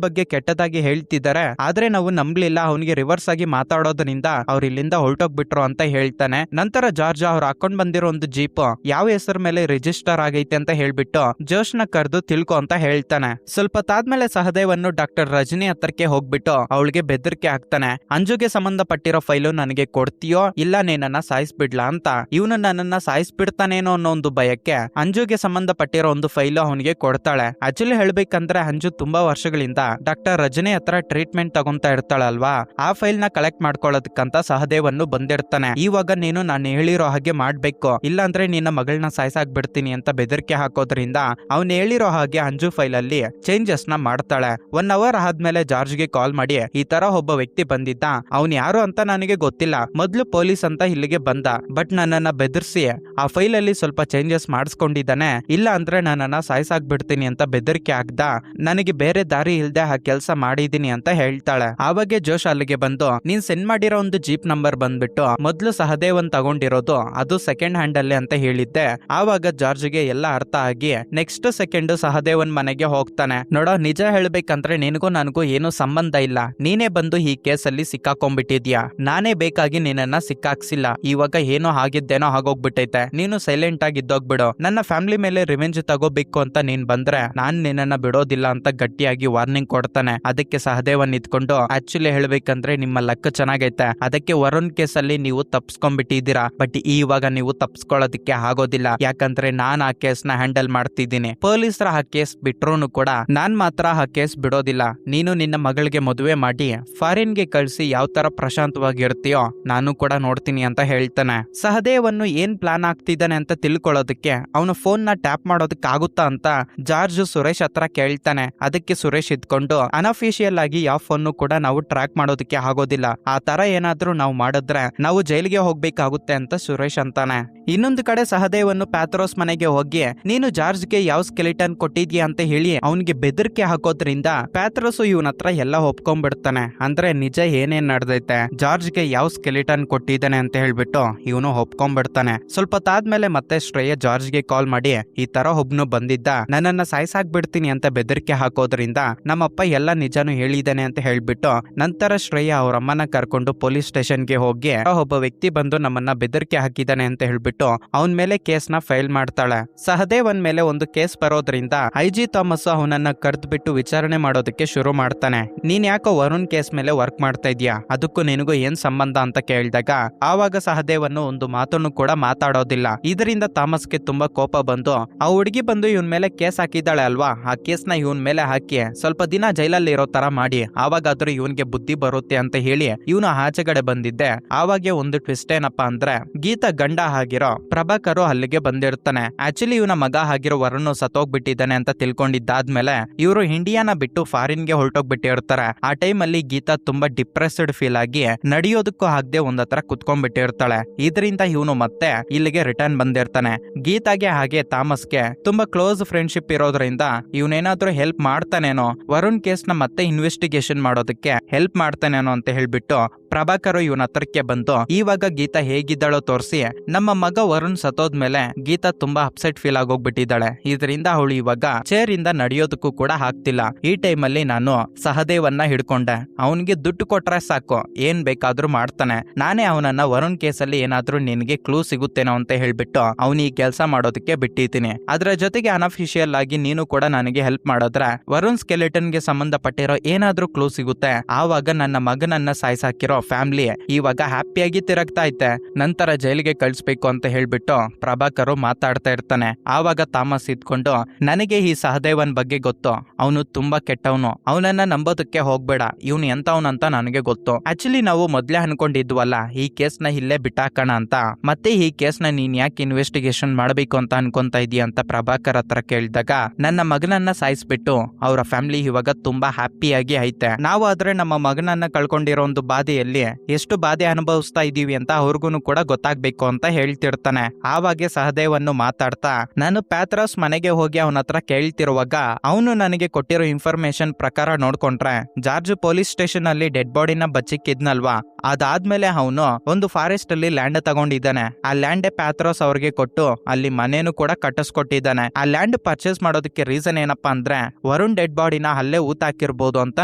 ಬಗ್ಗೆ ಕೆಟ್ಟದಾಗಿ ಹೇಳ್ತಿದ್ದಾರೆ, ಆದ್ರೆ ನಾವು ನಂಬ್ಲಿಲ್ಲ, ಅವನಿಗೆ ರಿವರ್ಸ್ ಆಗಿ ಮಾತಾಡೋದ್ರಿಂದ ಅವ್ರು ಇಲ್ಲಿಂದ ಹೊರಟೋಗ್ಬಿಟ್ರು ಅಂತ ಹೇಳ್ತಾನೆ. ನಂತರ ಜಾರ್ಜ್ ಅವ್ರು ಹಾಕೊಂಡ್ ಬಂದಿರೋ ಒಂದು ಜೀಪ್ ಯಾವ ಹೆಸರ ಮೇಲೆ ರಿಜಿಸ್ಟರ್ ಆಗೈತೆ ಅಂತ ಹೇಳ್ಬಿಟ್ಟು ಜೋಶ್ ನ ಕರೆದು ತಿಳ್ಕೊ ಅಂತ ಹೇಳ್ತಾನೆ. ಸ್ವಲ್ಪ ತಾದ್ಮೇಲೆ ಸಹದೇವನ್ನು ಡಾಕ್ಟರ್ ರಜನಿ ಹತ್ರಕ್ಕೆ ಹೋಗ್ಬಿಟ್ಟು ಅವಳಿಗೆ ಬೆದರಿಕೆ ಹಾಕ್ತಾನೆ. ಅಂಜುಗೆ ಸಂಬಂಧಪಟ್ಟಿರೋ ಫೈಲು ನನಗೆ ಕೊಡ್ತೀಯೋ ಇಲ್ಲ ನೀನನ್ನ ಸಾಯಿಸ್ಬಿಡ್ಲಾ ಅಂತ. ಇವನು ನನ್ನನ್ನ ಸಾಯಿಸ್ಬಿಡ್ತಾನೇನೋ ಅನ್ನೋ ಒಂದು ಭಯಕ್ಕೆ ಅಂಜುಗೆ ಸಂಬಂಧಪಟ್ಟಿರೋ ಒಂದು ಫೈಲು ಅವನಿಗೆ ಕೊಡ್ತಾಳೆ. ಆಕ್ಚುಲಿ ಹೇಳ್ಬೇಕಂದ್ರೆ ಅಂಜು ತುಂಬಾ ವರ್ಷಗಳಿಂದ ಡಾಕ್ಟರ್ ರಜನಿ ಹತ್ರ ಟ್ರೀಟ್ಮೆಂಟ್ ತಗೊಂತಾ ಇರ್ತಾಳಲ್ವಾ, ಆ ಫೈಲ್ ನ ಕಲೆಕ್ಟ್ ಮಾಡ್ಕೊಳ್ಳೋದಕ್ಕಂತ ಸಹದೇವನ್ನು ಬಂದಿರ್ತಾನೆ. ಇವಾಗ ನೀನು ನಾನು ಹೇಳಿರೋ ಹಾಗೆ ಮಾಡ್ಬೇಕು, ಇಲ್ಲಾಂದ್ರೆ ನಿನ್ನ ಮಗಳನ್ನ ಸಾಯಿಸಾಕ್ಬಿಡ್ತೀನಿ ಅಂತ ಬೆದರಿಕೆ ಹಾಕೋದ್ರಿಂದ ಅವ್ನು ಹೇಳಿರೋ ಹಾಗೆ ಅಂಜು ಫೈಲ್ ಅಲ್ಲಿ ಚೇಂಜಸ್ ನ ಮಾಡ್ತಾಳೆ. 1 ಅವರ್ ಆದ್ಮೇಲೆ ಜಾರ್ಜ್ಗೆ ಕಾಲ್ ಮಾಡಿ ಈ ತರ ಒಬ್ಬ ವ್ಯಕ್ತಿ ಬಂದಿದ್ದ, ಅವ್ನು ಯಾರು ಅಂತ ನನಗೆ ಗೊತ್ತಿಲ್ಲ, ಮೊದ್ಲು ಪೊಲೀಸ್ ಅಂತ ಇಲ್ಲಿಗೆ ಬಂದ, ಬಟ್ ನನ್ನನ್ನ ಬೆದರ್ಸಿ ಆ ಫೈಲ್ ಅಲ್ಲಿ ಸ್ವಲ್ಪ ಚೇಂಜಸ್ ಮಾಡಿಸ್ಕೊಂಡಿದ್ದಾನೆ, ಇಲ್ಲ ಅಂದ್ರೆ ನನ್ನನ್ನ ಸಾಯಿಸಾಕ್ಬಿಡ್ತೀನಿ ಅಂತ ಬೆದರಿಕೆ ಹಾಕ್ದ, ನನಗೆ ಬೇರೆ ದಾರಿ ಇಲ್ದೆ ಆ ಕೆಲಸ ಮಾಡಿದೀನಿ ಅಂತ ಹೇಳ್ತಾಳೆ. ಆವಾಗೆ ಜೋಶ್ ಅಲ್ಲಿಗೆ ಬಂದು ನೀನ್ ಸೆಂಡ್ ಮಾಡಿರೋ ಒಂದು ಜೀಪ್ ನಂಬರ್ ಬಂದ್ಬಿಟ್ಟು ಮೊದ್ಲು ಸಹದೇವನ್ ತಗೊಂಡಿರೋದು ಅದು ಸೆಕೆಂಡ್ ಹ್ಯಾಂಡ್ ಅಲ್ಲಿ ಅಂತ ಹೇಳಿದ್ದೆ. ಆವಾಗ ಜಾರ್ಜ್ಗೆ ಎಲ್ಲ ಅರ್ಥ ಆಗಿ ನೆಕ್ಸ್ಟ್ ಸೆಕೆಂಡ್ ಸಹದೇವನ್ ಮನೆಗೆ ಹೋಗ್ತಾನೆ. ನೋಡೋ, ನಿಜ ಹೇಳ್ಬೇಕಂದ್ರೆ ನಿನಗೂ ನನಗೂ ಏನು ಸಂಬಂಧ ಇಲ್ಲ, ನೀನೇ ಬಂದು ಈ ಕೇಸಲ್ಲಿ ಸಿಕ್ಕಾಕೊಂಡ್ಬಿಟ್ಟಿದ್ಯಾ, ನಾನೇ ಬೇಕಾಗಿ ನಿನ್ನನ್ನ ಸಿಕ್ಕಾಕ್ಸಿಲ್ಲ, ಇವಾಗ ಏನೋ ಆಗಿದ್ದೇನೋ ಆಗೋಗ್ಬಿಟ್ಟೈತೆ, ನೀನು ಸೈಲೆಂಟ್ ಆಗಿ ಇದ್ದೋಗ್ಬಿಡು, ನನ್ನ ಫ್ಯಾಮಿಲಿ ಮೇಲೆ ರಿವೆಂಜ್ ತಗೋಬೇಕು ಅಂತ ನೀನ್ ಬಂದ್ರೆ ನಾನ್ ನಿನ್ನನ್ನ ಬಿಡೋದಿಲ್ಲ ಅಂತ ಗಟ್ಟಿಯಾಗಿ ವಾರ್ನಿಂಗ್ ಕೊಡ್ತಾನೆ. ಅದಕ್ಕೆ ಸಹದೇವನ್ ನಿಂತ್ಕೊಂಡು ಆಕ್ಚುಲಿ ಹೇಳ್ಬೇಕಂದ್ರೆ ನಿಮ್ಮ ಲಕ್ ಚೆನ್ನಾಗೈತೆ, ಅದಕ್ಕೆ ವರುಣ್ ಕೇಸಲ್ಲಿ ನೀವು ತಪ್ಸ್ಕೊಂಡ್ಬಿಟ್ಟಿದ್ದೀರಾ, ಬಟ್ ಇವಾಗ ನೀವು ತಪ್ಸ್ಕೊಳ್ಳೋದಕ್ಕೆ ಆಗೋದಿಲ್ಲ, ಯಾಕಂದ್ರೆ ನಾನ್ ಆ ಕೇಸ್ ನ ಹ್ಯಾಂಡಲ್ ಮಾಡ್ತಿದ್ದೀನಿ, ಪೊಲೀಸರ ಆ ಕೇಸ್ ಬಿಟ್ರು ಕೂಡ ನಾನ್ ಮಾತ್ರ ಆ ಕೇಸ್ ಬಿಡೋದಿಲ್ಲ, ನೀನು ನಿನ್ನ ಮಗಳಿಗೆ ಮದುವೆ ಮಾಡಿ ಫಾರಿನ್ ಗೆ ಕಳ್ಸಿ ಯಾವ ತರ ಪ್ರಶಾಂತವಾಗಿರ್ತೀಯೋ ನಾನು ಕೂಡ ನೋಡ್ತೀನಿ ಅಂತ ಹೇಳ್ತಾನೆ. ಸಹದೇವನ್ನು ಏನ್ ಪ್ಲಾನ್ ಆಗ್ತಿದ್ದಾನೆ ಅಂತ ತಿಳ್ಕೊಳ್ಳೋದಕ್ಕೆ ಅವನು ಫೋನ್ ನ ಟ್ಯಾಪ್ ಮಾಡೋದಕ್ಕೆ ಆಗುತ್ತಾ ಅಂತ ಜಾರ್ಜ್ ಸುರೇಶ್ ಹತ್ರ ಕೇಳ್ತಾನೆ. ಅದಕ್ಕೆ ಸುರೇಶ್ ಇದ್ಕೊಂಡು ಅನ್ಅಫಿಷಿಯಲ್ ಆಗಿ ಯಾವ ಫೋನ್ ಕೂಡ ನಾವು ಟ್ರ್ಯಾಕ್ ಮಾಡೋದಕ್ಕೆ ಆಗೋದಿಲ್ಲ, ಆ ತರ ಏನಾದ್ರೂ ನಾವು ಮಾಡಿದ್ರೆ ನಾವು ಜೈಲಿಗೆ ಹೋಗ್ಬೇಕಾಗುತ್ತೆ ಅಂತ ಸುರೇಶ್ ಅಂತಾನೆ. ಇನ್ನೊಂದು ಕಡೆ ಸಹದೇವನ್ನು ಪ್ಯಾಥ್ರೋಸ್ ಮನೆಗೆ ಹೋಗಿ ನೀನು ಜಾರ್ಜ್ಗೆ ಯಾವ ಸ್ಕೆಲಿಟನ್ ಕೊಟ್ಟಿದ್ಯಾ ಅಂತ ಹೇಳಿ ಅವನಿಗೆ ಬೆದರಿಕೆ ಹಾಕೋದ್ರಿಂದ ಪ್ಯಾಥ್ರೋಸ್ ಇವನ ಹತ್ರ ಎಲ್ಲ ಒಪ್ಕೊಂಡ್ಬಿಡ್ತಾನೆ. ಅಂದ್ರೆ ನಿಜ ಏನೇನ್ ನಡೆದೈತೆ, ಜಾರ್ಜ್ಗೆ ಯಾವ ಸ್ಕೆಲಿಟನ್ ಕೊಟ್ಟಿದ್ದಾನೆ ಅಂತ ಹೇಳ್ಬಿಟ್ಟು ಇವನು ಒಪ್ಕೊಂಡ್ಬಿಡ್ತಾನೆ. ಸ್ವಲ್ಪ ತಾದ್ಮೇಲೆ ಮತ್ತೆ ಶ್ರೇಯಾ ಜಾರ್ಜ್ಗೆ ಕಾಲ್ ಮಾಡಿ ಈ ತರ ಒಬ್ನು ಬಂದಿದ್ದ, ನನ್ನನ್ನ ಸಾಯಿಸಾಕ್ಬಿಡ್ತೀನಿ ಅಂತ ಬೆದರಿಕೆ ಹಾಕೋದ್ರಿಂದ ನಮ್ಮಪ್ಪ ಎಲ್ಲ ನಿಜಾನು ಹೇಳಿದಾನೆ ಅಂತ ಹೇಳ್ಬಿಟ್ಟು ನಂತರ ಶ್ರೇಯಾ ಅವ್ರ ಅಮ್ಮನ ಕರ್ಕೊಂಡು ಪೊಲೀಸ್ ಸ್ಟೇಷನ್ಗೆ ಹೋಗಿ ಒಬ್ಬ ವ್ಯಕ್ತಿ ಬಂದು ನಮ್ಮನ್ನ ಬೆದರಿಕೆ ಹಾಕಿದಾನೆ ಅಂತ ಹೇಳ್ಬಿಟ್ಟು ಅವನ್ ಮೇಲೆ ಕೇಸ್ ನ ಫೈಲ್ ಮಾಡ್ತಾಳೆ. ಸಹದೇವನ್ ಮೇಲೆ ಒಂದು ಕೇಸ್ ಬರೋದ್ರಿಂದ ಐಜಿ ಥಾಮಸ್ ಅವನನ್ನ ಕರೆದ್ಬಿಟ್ಟು ವಿಚಾರಣೆ ಮಾಡೋದಕ್ಕೆ ಶುರು ಮಾಡ್ತಾನೆ. ನೀನ್ ಯಾಕೋ ವರುಣ್ ಕೇಸ್ ಮೇಲೆ ವರ್ಕ್ ಮಾಡ್ತಾ ಇದ್ಯಾ, ಅದಕ್ಕೂ ನಿನಗೂ ಏನ್ ಸಂಬಂಧ ಅಂತ ಕೇಳಿದಾಗ ಆವಾಗ ಸಹದೇವನ್ನು ಒಂದು ಮಾತನ್ನು ಕೂಡ ಮಾತಾಡೋದಿಲ್ಲ. ಇದರಿಂದ ಥಾಮಸ್ಗೆ ತುಂಬಾ ಕೋಪ ಬಂದು ಆ ಹುಡುಗಿ ಬಂದು ಇವನ್ ಮೇಲೆ ಕೇಸ್ ಹಾಕಿದ್ದಾಳೆ ಅಲ್ವಾ, ಆ ಕೇಸ್ ನ ಇವನ್ ಮೇಲೆ ಹಾಕಿ ಸ್ವಲ್ಪ ದಿನ ಜೈಲಲ್ಲಿ ಇರೋ ತರ ಮಾಡಿ ಆವಾಗಾದ್ರೂ ಇವನ್ಗೆ ಬುದ್ಧಿ ಬರುತ್ತೆ ಅಂತ ಹೇಳಿ ಇವನು ಆಚೆಗಡೆ ಬಂದಿದ್ದೆ. ಆವಾಗೆ ಒಂದು ಟ್ವಿಸ್ಟ್ ಏನಪ್ಪಾ ಅಂದ್ರೆ ಗೀತಾ ಗಂಡ ಆಗಿರೋ ಪ್ರಭಾಕರು ಅಲ್ಲಿಗೆ ಬಂದಿರ್ತಾನೆ. ಆಕ್ಚುಲಿ ಇವನ ಮಗ ಆಗಿರೋ ವರುಣ್ ಸತ್ತೋಗ್ಬಿಟ್ಟಿದ್ದಾನೆ ಅಂತ ತಿಳ್ಕೊಂಡಿದ್ದಾದ್ಮೇಲೆ ಇವರು ಇಂಡಿಯಾನ ಬಿಟ್ಟು ಫಾರಿನ್ ಗೆ ಹೊರಟೋಗ್ಬಿಟ್ಟಿರ್ತಾರೆ. ಆ ಟೈಮ್ ಅಲ್ಲಿ ಗೀತಾ ತುಂಬಾ ಡಿಪ್ರೆಸ್ಡ್ ಫೀಲ್ ಆಗಿ ನಡೆಯೋದಕ್ಕೂ ಆಗದೆ ಒಂದತ್ರ ಕುತ್ಕೊಂಡ್ಬಿಟ್ಟಿರ್ತಾಳೆ. ಇದರಿಂದ ಇವನು ಮತ್ತೆ ಇಲ್ಲಿಗೆ ರಿಟರ್ನ್ ಬಂದಿರ್ತಾನೆ. ಗೀತಾಗೆ ಹಾಗೆ ಥಾಮಸ್ಗೆ ತುಂಬಾ ಕ್ಲೋಸ್ ಫ್ರೆಂಡ್ಶಿಪ್ ಇರೋದ್ರಿಂದ ಇವನೇನಾದ್ರೂ ಹೆಲ್ಪ್ ಮಾಡ್ತಾನೇನೋ, ವರುಣ್ ಕೇಸ್ ನ ಮತ್ತೆ ಇನ್ವೆಸ್ಟಿಗೇಷನ್ ಮಾಡೋದಕ್ಕೆ ಹೆಲ್ಪ್ ಮಾಡ್ತಾನೇನೋ ಅಂತ ಹೇಳ್ಬಿಟ್ಟು ಪ್ರಭಾಕರು ಇವನ ಹತ್ರಕ್ಕೆ ಬಂದು ಇವಾಗ ಗೀತಾ ಹೇಗಿದ್ದಾಳೋ ತೋರಿಸಿ ನಮ್ಮ ಮಗ ವರುಣ್ ಸತ್ತೋದ್ಮೇಲೆ ಗೀತಾ ತುಂಬಾ ಅಪ್ಸೆಟ್ ಫೀಲ್ ಆಗೋಗ್ಬಿಟ್ಟಿದ್ದಾಳೆ. ಇದರಿಂದ ಅವಳು ಇವಾಗ ಚೇರ್ ಇಂದ ನಡೆಯೋದಕ್ಕೂ ಕೂಡ ಆಗ್ತಿಲ್ಲ. ಈ ಟೈಮ್ ಅಲ್ಲಿ ನಾನು ಸಹದೇವನ್ನ ಹಿಡ್ಕೊಂಡೆ, ಅವನಿಗೆ ದುಡ್ಡು ಕೊಟ್ರೆ ಸಾಕು ಏನ್ ಬೇಕಾದ್ರೂ ಮಾಡ್ತಾನೆ, ನಾನೇ ಅವನನ್ನ ವರುಣ್ ಕೇಸಲ್ಲಿ ಏನಾದ್ರೂ ನಿನ್ಗೆ ಕ್ಲೂ ಸಿಗುತ್ತೇನೋ ಅಂತ ಹೇಳ್ಬಿಟ್ಟು ಅವನು ಈ ಕೆಲಸ ಮಾಡೋದಕ್ಕೆ ಬಿಟ್ಟಿದ್ದೀನಿ. ಅದ್ರ ಜೊತೆಗೆ ಅನ್ಅಫಿಷಿಯಲ್ ಆಗಿ ನೀನು ಕೂಡ ನನಗೆ ಹೆಲ್ಪ್ ಮಾಡಿದ್ರೆ ವರುಣ್ ಸ್ಕೆಲೆಟನ್ ಗೆ ಸಂಬಂಧಪಟ್ಟಿರೋ ಏನಾದ್ರೂ ಕ್ಲೂ ಸಿಗುತ್ತೆ, ಆವಾಗ ನನ್ನ ಮಗನನ್ನ ಸಾಯಿಸಾಕಿರೋ ಇರೋ ಫ್ಯಾಮಿಲಿ ಇವಾಗ ಹ್ಯಾಪಿಯಾಗಿ ತಿರುಗ್ತಾ ಐತೆ. ನಂತರ ಜೈಲಿಗೆ ಕಳಿಸ್ಬೇಕು ಅಂತ ಹೇಳ್ಬಿಟ್ಟು ಪ್ರಭಾಕರ್ ಮಾತಾಡ್ತಾ ಇರ್ತಾನೆ. ಆವಾಗ ಥಾಮಸ್ ಇದ್ಕೊಂಡು, ನನಗೆ ಈ ಸಹದೇವನ್ ಬಗ್ಗೆ ಗೊತ್ತು, ಅವನು ತುಂಬಾ ಕೆಟ್ಟವನು, ಅವನನ್ನ ನಂಬೋದಕ್ಕೆ ಹೋಗ್ಬೇಡ, ಇವನು ಎಂತವನಂತ ನನಗೆ ಗೊತ್ತು. ಆಕ್ಚುಲಿ ನಾವು ಮೊದ್ಲೇ ಅನ್ಕೊಂಡಿದ್ವಲ್ಲ ಈ ಕೇಸ್ನ ಇಲ್ಲೇ ಬಿಟ್ಟಾಕೋಣ ಅಂತ, ಮತ್ತೆ ಈ ಕೇಸ್ನ ನೀನ್ ಯಾಕೆ ಇನ್ವೆಸ್ಟಿಗೇಷನ್ ಮಾಡ್ಬೇಕು ಅಂತ ಅನ್ಕೊಂತ ಇದೀಯ ಅಂತ ಪ್ರಭಾಕರ್ ಹತ್ರ ಕೇಳಿದಾಗ, ನನ್ನ ಮಗನನ್ನ ಸಾಯಿಸ್ಬಿಟ್ಟು ಅವರ ಫ್ಯಾಮಿಲಿ ಇವಾಗ ತುಂಬಾ ಹ್ಯಾಪಿಯಾಗಿ ಐತೆ. ನಾವು ಆದ್ರೆ ನಮ್ಮ ಮಗನನ್ನ ಕಳ್ಕೊಂಡಿರೋ ಒಂದು ಬಾಧೆಯಲ್ಲಿ ಎಷ್ಟು ಬಾಧೆ ಅನುಭವಿಸ್ತಾ ಇದೀವಿ ಅಂತ ಅವ್ರಿಗೂ ಕೂಡ ಗೊತ್ತಾಗ್ಬೇಕು ಅಂತ ಹೇಳ್ತಿರ್ತಾನೆ. ಆವಾಗೆ ಸಹದೇವನ್ನು ಮಾತಾಡ್ತಾ, ನಾನು ಪ್ಯಾಥ್ರಾಸ್ ಮನೆಗೆ ಹೋಗಿ ಅವನ ಹತ್ರ ಕೇಳ್ತಿರುವಾಗ ಅವನು ನನಗೆ ಕೊಟ್ಟಿರೋ ಇನ್ಫಾರ್ಮೇಶನ್ ಪ್ರಕಾರ ನೋಡ್ಕೊಂಡ್ರೆ ಜಾರ್ಜ್ ಪೊಲೀಸ್ ಸ್ಟೇಷನ್ ಅಲ್ಲಿ ಡೆಡ್ ಬಾಡಿನ ಬಚ್ಚಿಕ್ಕಿದ್ನಲ್ವಾ, ಅದಾದ್ಮೇಲೆ ಅವನು ಒಂದು ಫಾರೆಸ್ಟ್ ಅಲ್ಲಿ ಲ್ಯಾಂಡ್ ತಗೊಂಡಿದ್ದಾನೆ. ಆ ಲ್ಯಾಂಡ್ ಪ್ಯಾಥ್ರಾಸ್ ಅವ್ರಿಗೆ ಕೊಟ್ಟು ಅಲ್ಲಿ ಮನೇನು ಕೂಡ ಕಟ್ಟಿಸ್ಕೊಟ್ಟಿದ್ದಾನೆ. ಆ ಲ್ಯಾಂಡ್ ಪರ್ಚೇಸ್ ಮಾಡೋದಕ್ಕೆ ರೀಸನ್ ಏನಪ್ಪಾ ಅಂದ್ರೆ ವರುಣ್ ಡೆಡ್ ಬಾಡಿನ ಅಲ್ಲೇ ಊತಾಕಿರ್ಬೋದು ಅಂತ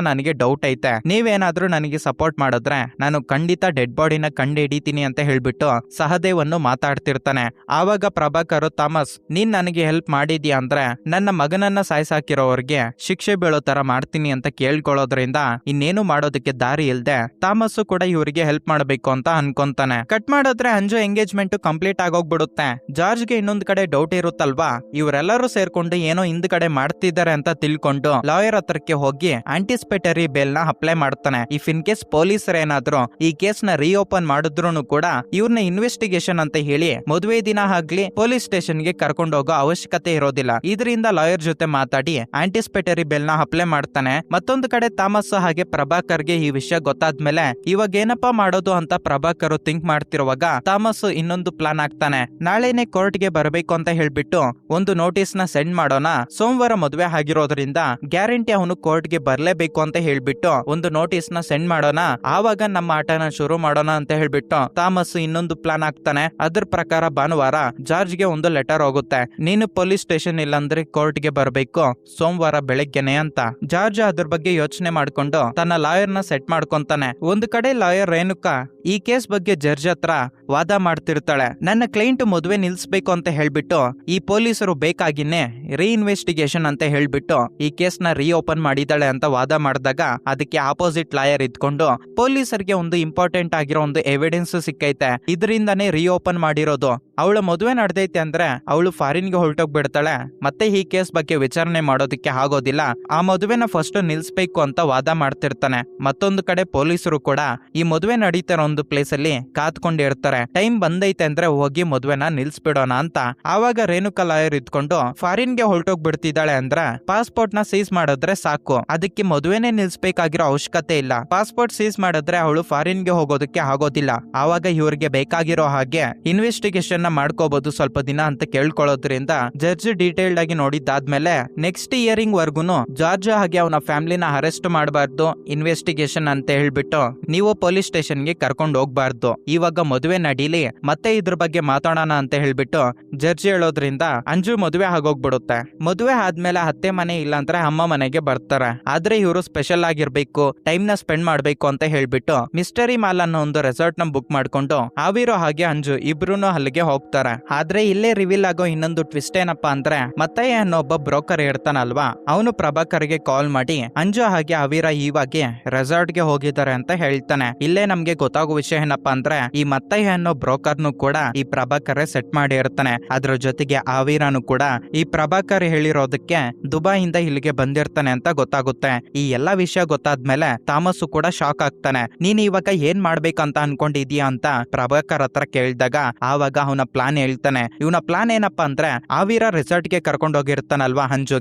ನನಗೆ ಡೌಟ್ ಐತೆ. ನೀವೇನಾದ್ರೂ ನನಗೆ ಸಪೋರ್ಟ್ ಮಾಡಿದ್ರೆ ನಾನು ಖಂಡಿತ ಡೆಡ್ ಬಾಡಿನ ಕಂಡು ಹಿಡಿತೀನಿ ಅಂತ ಹೇಳ್ಬಿಟ್ಟು ಸಹದೇವನ್ನು ಮಾತಾಡ್ತಿರ್ತಾನೆ. ಆವಾಗ ಪ್ರಭಾಕರ್, ಥಾಮಸ್ ನೀನ್ ನನಗೆ ಹೆಲ್ಪ್ ಮಾಡಿದ್ಯಾ ಅಂದ್ರೆ ನನ್ನ ಮಗನನ್ನ ಸಾಯಿಸಾಕಿರೋರ್ಗೆ ಶಿಕ್ಷೆ ಬೀಳೋ ತರ ಮಾಡ್ತೀನಿ ಅಂತ ಕೇಳ್ಕೊಳ್ಳೋದ್ರಿಂದ ಇನ್ನೇನು ಮಾಡೋದಕ್ಕೆ ದಾರಿ ಇಲ್ದೆ ಥಾಮಸ್ ಕೂಡ ಇವ್ರಿಗೆ ಹೆಲ್ಪ್ ಮಾಡಬೇಕು ಅಂತ ಅನ್ಕೊಂತಾನೆ. ಕಟ್ ಮಾಡಿದ್ರೆ ಅಂಜು ಎಂಗೇಜ್ಮೆಂಟ್ ಕಂಪ್ಲೀಟ್ ಆಗೋಗ್ಬಿಡುತ್ತೆ. ಜಾರ್ಜ್ಗೆ ಇನ್ನೊಂದ್ ಕಡೆ ಡೌಟ್ ಇರುತ್ತಲ್ವಾ, ಇವರೆಲ್ಲರೂ ಸೇರ್ಕೊಂಡು ಏನೋ ಹಿಂದ್ ಕಡೆ ಮಾಡ್ತಿದ್ದಾರೆ ಅಂತ ತಿಳ್ಕೊಂಡು ಲಾಯರ್ ಹತ್ರಕ್ಕೆ ಹೋಗಿ ಆಂಟಿಸಿಪೇಟರಿ ಬೇಲ್ ನ ಅಪ್ಲೈ ಮಾಡ್ತಾನೆ. ಇಫ್ ಇನ್ ಕೇಸ್ ಪೊಲೀಸರು ಏನಾದ್ರು ಈ ಕೇಸ್ ನ ರೀಓಪನ್ ಮಾಡಿದ್ರು ಕೂಡ ಇವ್ರನ್ನ ಇನ್ವೆಸ್ಟಿಗೇಷನ್ ಅಂತ ಹೇಳಿ ಮದುವೆ ದಿನ ಆಗ್ಲಿ ಪೊಲೀಸ್ ಸ್ಟೇಷನ್ ಗೆ ಕರ್ಕೊಂಡು ಹೋಗೋ ಅವಶ್ಯಕತೆ ಇರೋದಿಲ್ಲ. ಇದರಿಂದ ಲಾಯರ್ ಜೊತೆ ಮಾತಾಡಿ ಆಂಟಿಸಿಪೇಟರಿ ಬೇಲ್ ನ ಅಪ್ಲೈ ಮಾಡ್ತಾನೆ. ಮತ್ತೊಂದು ಕಡೆ ಥಾಮಸ್ ಹಾಗೆ ಪ್ರಭಾಕರ್ಗೆ ಈ ವಿಷಯ ಗೊತ್ತಾದ್ಮೇಲೆ ಇವಾಗ ಏನಪ್ಪಾ ಮಾಡೋದು ಅಂತ ಪ್ರಭಾಕರ್ ಥಿಂಕ್ ಮಾಡ್ತಿರುವಾಗ ಥಾಮಸ್ ಇನ್ನೊಂದು ಪ್ಲಾನ್ ಆಗ್ತಾನೆ. ನಾಳೆನೆ ಕೋರ್ಟ್ ಗೆ ಬರಬೇಕು ಅಂತ ಹೇಳ್ಬಿಟ್ಟು ಒಂದು ನೋಟಿಸ್ ನ ಸೆಂಡ್ ಮಾಡೋಣ, ಸೋಮವಾರ ಮದುವೆ ಆಗಿರೋದ್ರಿಂದ ಗ್ಯಾರಂಟಿ ಅವನು ಕೋರ್ಟ್ ಗೆ ಬರ್ಲೇಬೇಕು ಅಂತ ಹೇಳ್ಬಿಟ್ಟು ಒಂದು ನೋಟಿಸ್ ನ ಸೆಂಡ್ ಮಾಡೋಣ, ಆವಾಗ ನಮ್ಮ ಆಟನ ಶುರು ಮಾಡೋಣ ಅಂತ ಹೇಳ್ಬಿಟ್ಟು ಥಾಮಸ್ ಇನ್ನೊಂದು ಪ್ಲಾನ್ ಆಗ್ತಾನೆ. ಅದ್ರ ಪ್ರಕಾರ ಭಾನುವಾರ ಜಾರ್ಜ್ ಗೆ ಒಂದು ಲೆಟರ್ ಹೋಗುತ್ತೆ, ನೀನು ಪೊಲೀಸ್ ಸ್ಟೇಷನ್ ಇಲ್ಲಾಂದ್ರೆ ಕೋರ್ಟ್ ಗೆ ಬರ್ಬೇಕು ಸೋಮವಾರ ಬೆಳಗ್ಗೆನೆ ಅಂತ. ಜಾರ್ಜ್ ಅದ್ರ ಬಗ್ಗೆ ಯೋಚನೆ ಮಾಡ್ಕೊಂಡು ತನ್ನ ಲಾಯರ್ ನ ಸೆಟ್ ಮಾಡ್ಕೊಂತಾನೆ. ಒಂದು ಕಡೆ ಲಾಯರ್ ರೇಣುಕಾ ಈ ಕೇಸ್ ಬಗ್ಗೆ ಜಡ್ಜ್ ಹತ್ರ ವಾದ ಮಾಡ್ತಿರ್ತಾಳೆ. ನನ್ನ ಕ್ಲೈಂಟ್ ಮದುವೆ ನಿಲ್ಸ್ಬೇಕು ಅಂತ ಹೇಳ್ಬಿಟ್ಟು ಈ ಪೊಲೀಸರು ಬೇಕಾಗಿನೇ ರೀಇನ್ವೆಸ್ಟಿಗೇಷನ್ ಅಂತ ಹೇಳ್ಬಿಟ್ಟು ಈ ಕೇಸ್ ನ ರೀಓಪನ್ ಮಾಡಿದಾಳೆ ಅಂತ ವಾದ ಮಾಡಿದಾಗ ಅದಕ್ಕೆ ಆಪೋಸಿಟ್ ಲಾಯರ್ ಇದ್ಕೊಂಡು ಪೊಲೀಸರಿಗೆ ಒಂದು ಇಂಪಾರ್ಟೆಂಟ್ ಆಗಿರೋ ಒಂದು ಎವಿಡೆನ್ಸ್ ಸಿಕ್ಕೈತೆ, ಇದರಿಂದಾನೇ ರೀಓಪನ್ ಮಾಡಿರೋದು, ಅವಳ ಮದುವೆ ನಡೆದೈತೆ ಅಂದ್ರೆ ಅವಳು ಫಾರಿನ್ಗೆ ಹೊರಟೋಗ್ಬಿಡ್ತಾಳೆ, ಮತ್ತೆ ಈ ಕೇಸ್ ಬಗ್ಗೆ ವಿಚಾರಣೆ ಮಾಡೋದಕ್ಕೆ ಆಗೋದಿಲ್ಲ, ಆ ಮದುವೆನ ಫಸ್ಟ್ ನಿಲ್ಸ್ಬೇಕು ಅಂತ ವಾದ ಮಾಡ್ತಿರ್ತಾನೆ. ಮತ್ತೊಂದು ಕಡೆ ಪೊಲೀಸರು ಕೂಡ ಈ ಮದುವೆ ನಡೀತಿರೋ ಒಂದು ಪ್ಲೇಸ್ ಅಲ್ಲಿ ಕಾತ್ಕೊಂಡಿರ್ತಾರೆ. ಟೈಮ್ ಬಂದೈತೆ ಅಂದ್ರೆ ಹೋಗಿ ಮದುವೆನ ನಿಲ್ಸ್ಬಿಡೋಣ ಅಂತ. ಆವಾಗ ರೇಣುಕಾ ಲಾಯರ್ ಇದ್ಕೊಂಡು ಫಾರಿನ್ಗೆ ಹೊರಟೋಗ್ಬಿಡ್ತಿದ್ದಾಳೆ ಅಂದ್ರೆ ಪಾಸ್ಪೋರ್ಟ್ ನ ಸೀಸ್ ಮಾಡಿದ್ರೆ ಸಾಕು, ಅದಕ್ಕೆ ಮದುವೆನೇ ನಿಲ್ಸ್ಬೇಕಾಗಿರೋ ಅವಶ್ಯಕತೆ ಇಲ್ಲ. ಪಾಸ್ಪೋರ್ಟ್ ಸೀಸ್ ಮಾಡಿದ್ರೆ ಅವಳು ಫಾರಿನ್ಗೆ ಹೋಗೋದಕ್ಕೆ ಆಗೋದಿಲ್ಲ. ಆವಾಗ ಇವ್ರಿಗೆ ಬೇಕಾಗಿರೋ ಹಾಗೆ ಇನ್ವೆಸ್ಟಿಗೇಷನ್ ನ ಮಾಡ್ಕೋಬಹುದು ಸ್ವಲ್ಪ ದಿನ ಅಂತ ಕೇಳ್ಕೊಳ್ಳೋದ್ರಿಂದ ಜಡ್ಜ್ ಡೀಟೇಲ್ಡ್ ಆಗಿ ನೋಡಿದ್ದಾದ್ಮೇಲೆ ನೆಕ್ಸ್ಟ್ ಇಯರಿಂಗ್ ವರ್ಗುನು ಜಾರ್ಜ್ ಹಾಗೆ ಅವನ ಫ್ಯಾಮಿಲಿನ ಅರೆಸ್ಟ್ ಮಾಡಬಾರ್ದು, ಇನ್ವೆಸ್ಟಿಗೇಷನ್ ಅಂತ ಹೇಳ್ಬಿಟ್ಟು ನೀವು ಪೊಲೀಸ್ ಸ್ಟೇಷನ್ ಗೆ ಕರ್ಕೊಂಡು ಹೋಗ್ಬಾರ್ದು, ಇವಾಗ ಮದುವೆ ನಡೀಲಿ ಮತ್ತೆ ಇದ್ರ ಬಗ್ಗೆ ಮಾತಾಡೋಣ ಅಂತ ಹೇಳ್ಬಿಟ್ಟು ಜಡ್ಜ್ ಹೇಳೋದ್ರಿಂದ ಅಂಜು ಮದುವೆ ಆಗೋಗ್ಬಿಡುತ್ತೆ. ಮದುವೆ ಆದ್ಮೇಲೆ ಅತ್ತೆ ಮನೆ ಇಲ್ಲಾಂದ್ರೆ ಅಮ್ಮ ಮನೆಗೆ ಬರ್ತಾರೆ. ಆದ್ರೆ ಇವರು ಸ್ಪೆಷಲ್ ಆಗಿರ್ಬೇಕು, ಟೈಮ್ ನ ಸ್ಪೆಂಡ್ ಮಾಡ್ಬೇಕು ಅಂತ ಹೇಳ್ಬಿಟ್ಟು ಮಿಸ್ಟರಿ ಮಾಲ್ ಅನ್ನೋ ಒಂದು ರೆಸಾರ್ಟ್ ನ ಬುಕ್ ಮಾಡ್ಕೊಂಡು ಆವಿರೋ ಹಾಗೆ ಅಂಜು ಇಬ್ರು ಅಲ್ಲಿಗೆ ಹೋಗ್ತಾರೆ. ಆದ್ರೆ ಇಲ್ಲೇ ರಿವೀಲ್ ಆಗೋ ಇನ್ನೊಂದು ಟ್ವಿಸ್ಟ್ ಏನಪ್ಪಾ ಅಂದ್ರೆ ಮತ್ತಯ್ಯ ಅನ್ನೋ ಒಬ್ಬ ಬ್ರೋಕರ್ ಇರ್ತಾನಲ್ವಾ, ಅವನು ಪ್ರಭಾಕರ್ಗೆ ಕಾಲ್ ಮಾಡಿ ಅಂಜು ಹಾಗೆ ಅವಿರ ಇವಾಗೆ ರೆಸಾರ್ಟ್ ಗೆ ಹೋಗಿದ್ದಾರೆ ಅಂತ ಹೇಳ್ತಾನೆ. ಇಲ್ಲೇ ನಮ್ಗೆ ಗೊತ್ತಾಗೋ ವಿಷಯ ಏನಪ್ಪಾ ಅಂದ್ರೆ ಈ ಮತ್ತಯ್ಯ ಅನ್ನೋ ಬ್ರೋಕರ್ನು ಕೂಡ ಈ ಪ್ರಭಾಕರ್ ಸೆಟ್ ಮಾಡಿ ಇರ್ತಾನೆ. ಅದ್ರ ಜೊತೆಗೆ ಆವೀರಾನು ಕೂಡ ಈ ಪ್ರಭಾಕರ್ ಹೇಳಿರೋದಕ್ಕೆ ದುಬೈಯಿಂದ ಇಲ್ಲಿಗೆ ಬಂದಿರ್ತಾನೆ ಅಂತ ಗೊತ್ತಾಗುತ್ತೆ. ಈ ಎಲ್ಲಾ ವಿಷಯ ಗೊತ್ತಾದ್ಮೇಲೆ ಥಾಮಸ್ ಕೂಡ ಶಾಕ್ ಆಗ್ತಾನೆ. ನೀನ್ ಇವಾಗ ಏನ್ ಮಾಡ್ಬೇಕಂತ ಅನ್ಕೊಂಡಿದ್ಯಾ ಅಂತ ಪ್ರಭಾಕರ್ ಹತ್ರ ಕೇಳಿದಾಗ ಆವಾಗ ಅವನ ಪ್ಲಾನ್ ಹೇಳ್ತಾನೆ. ಇವನ ಪ್ಲಾನ್ ಏನಪ್ಪಾ ಅಂದ್ರೆ ಆವೀರ ರೆಸಾರ್ಟ್ ಗೆ ಕರ್ಕೊಂಡು ಹೋಗಿರ್ತಾನಲ್ವಾ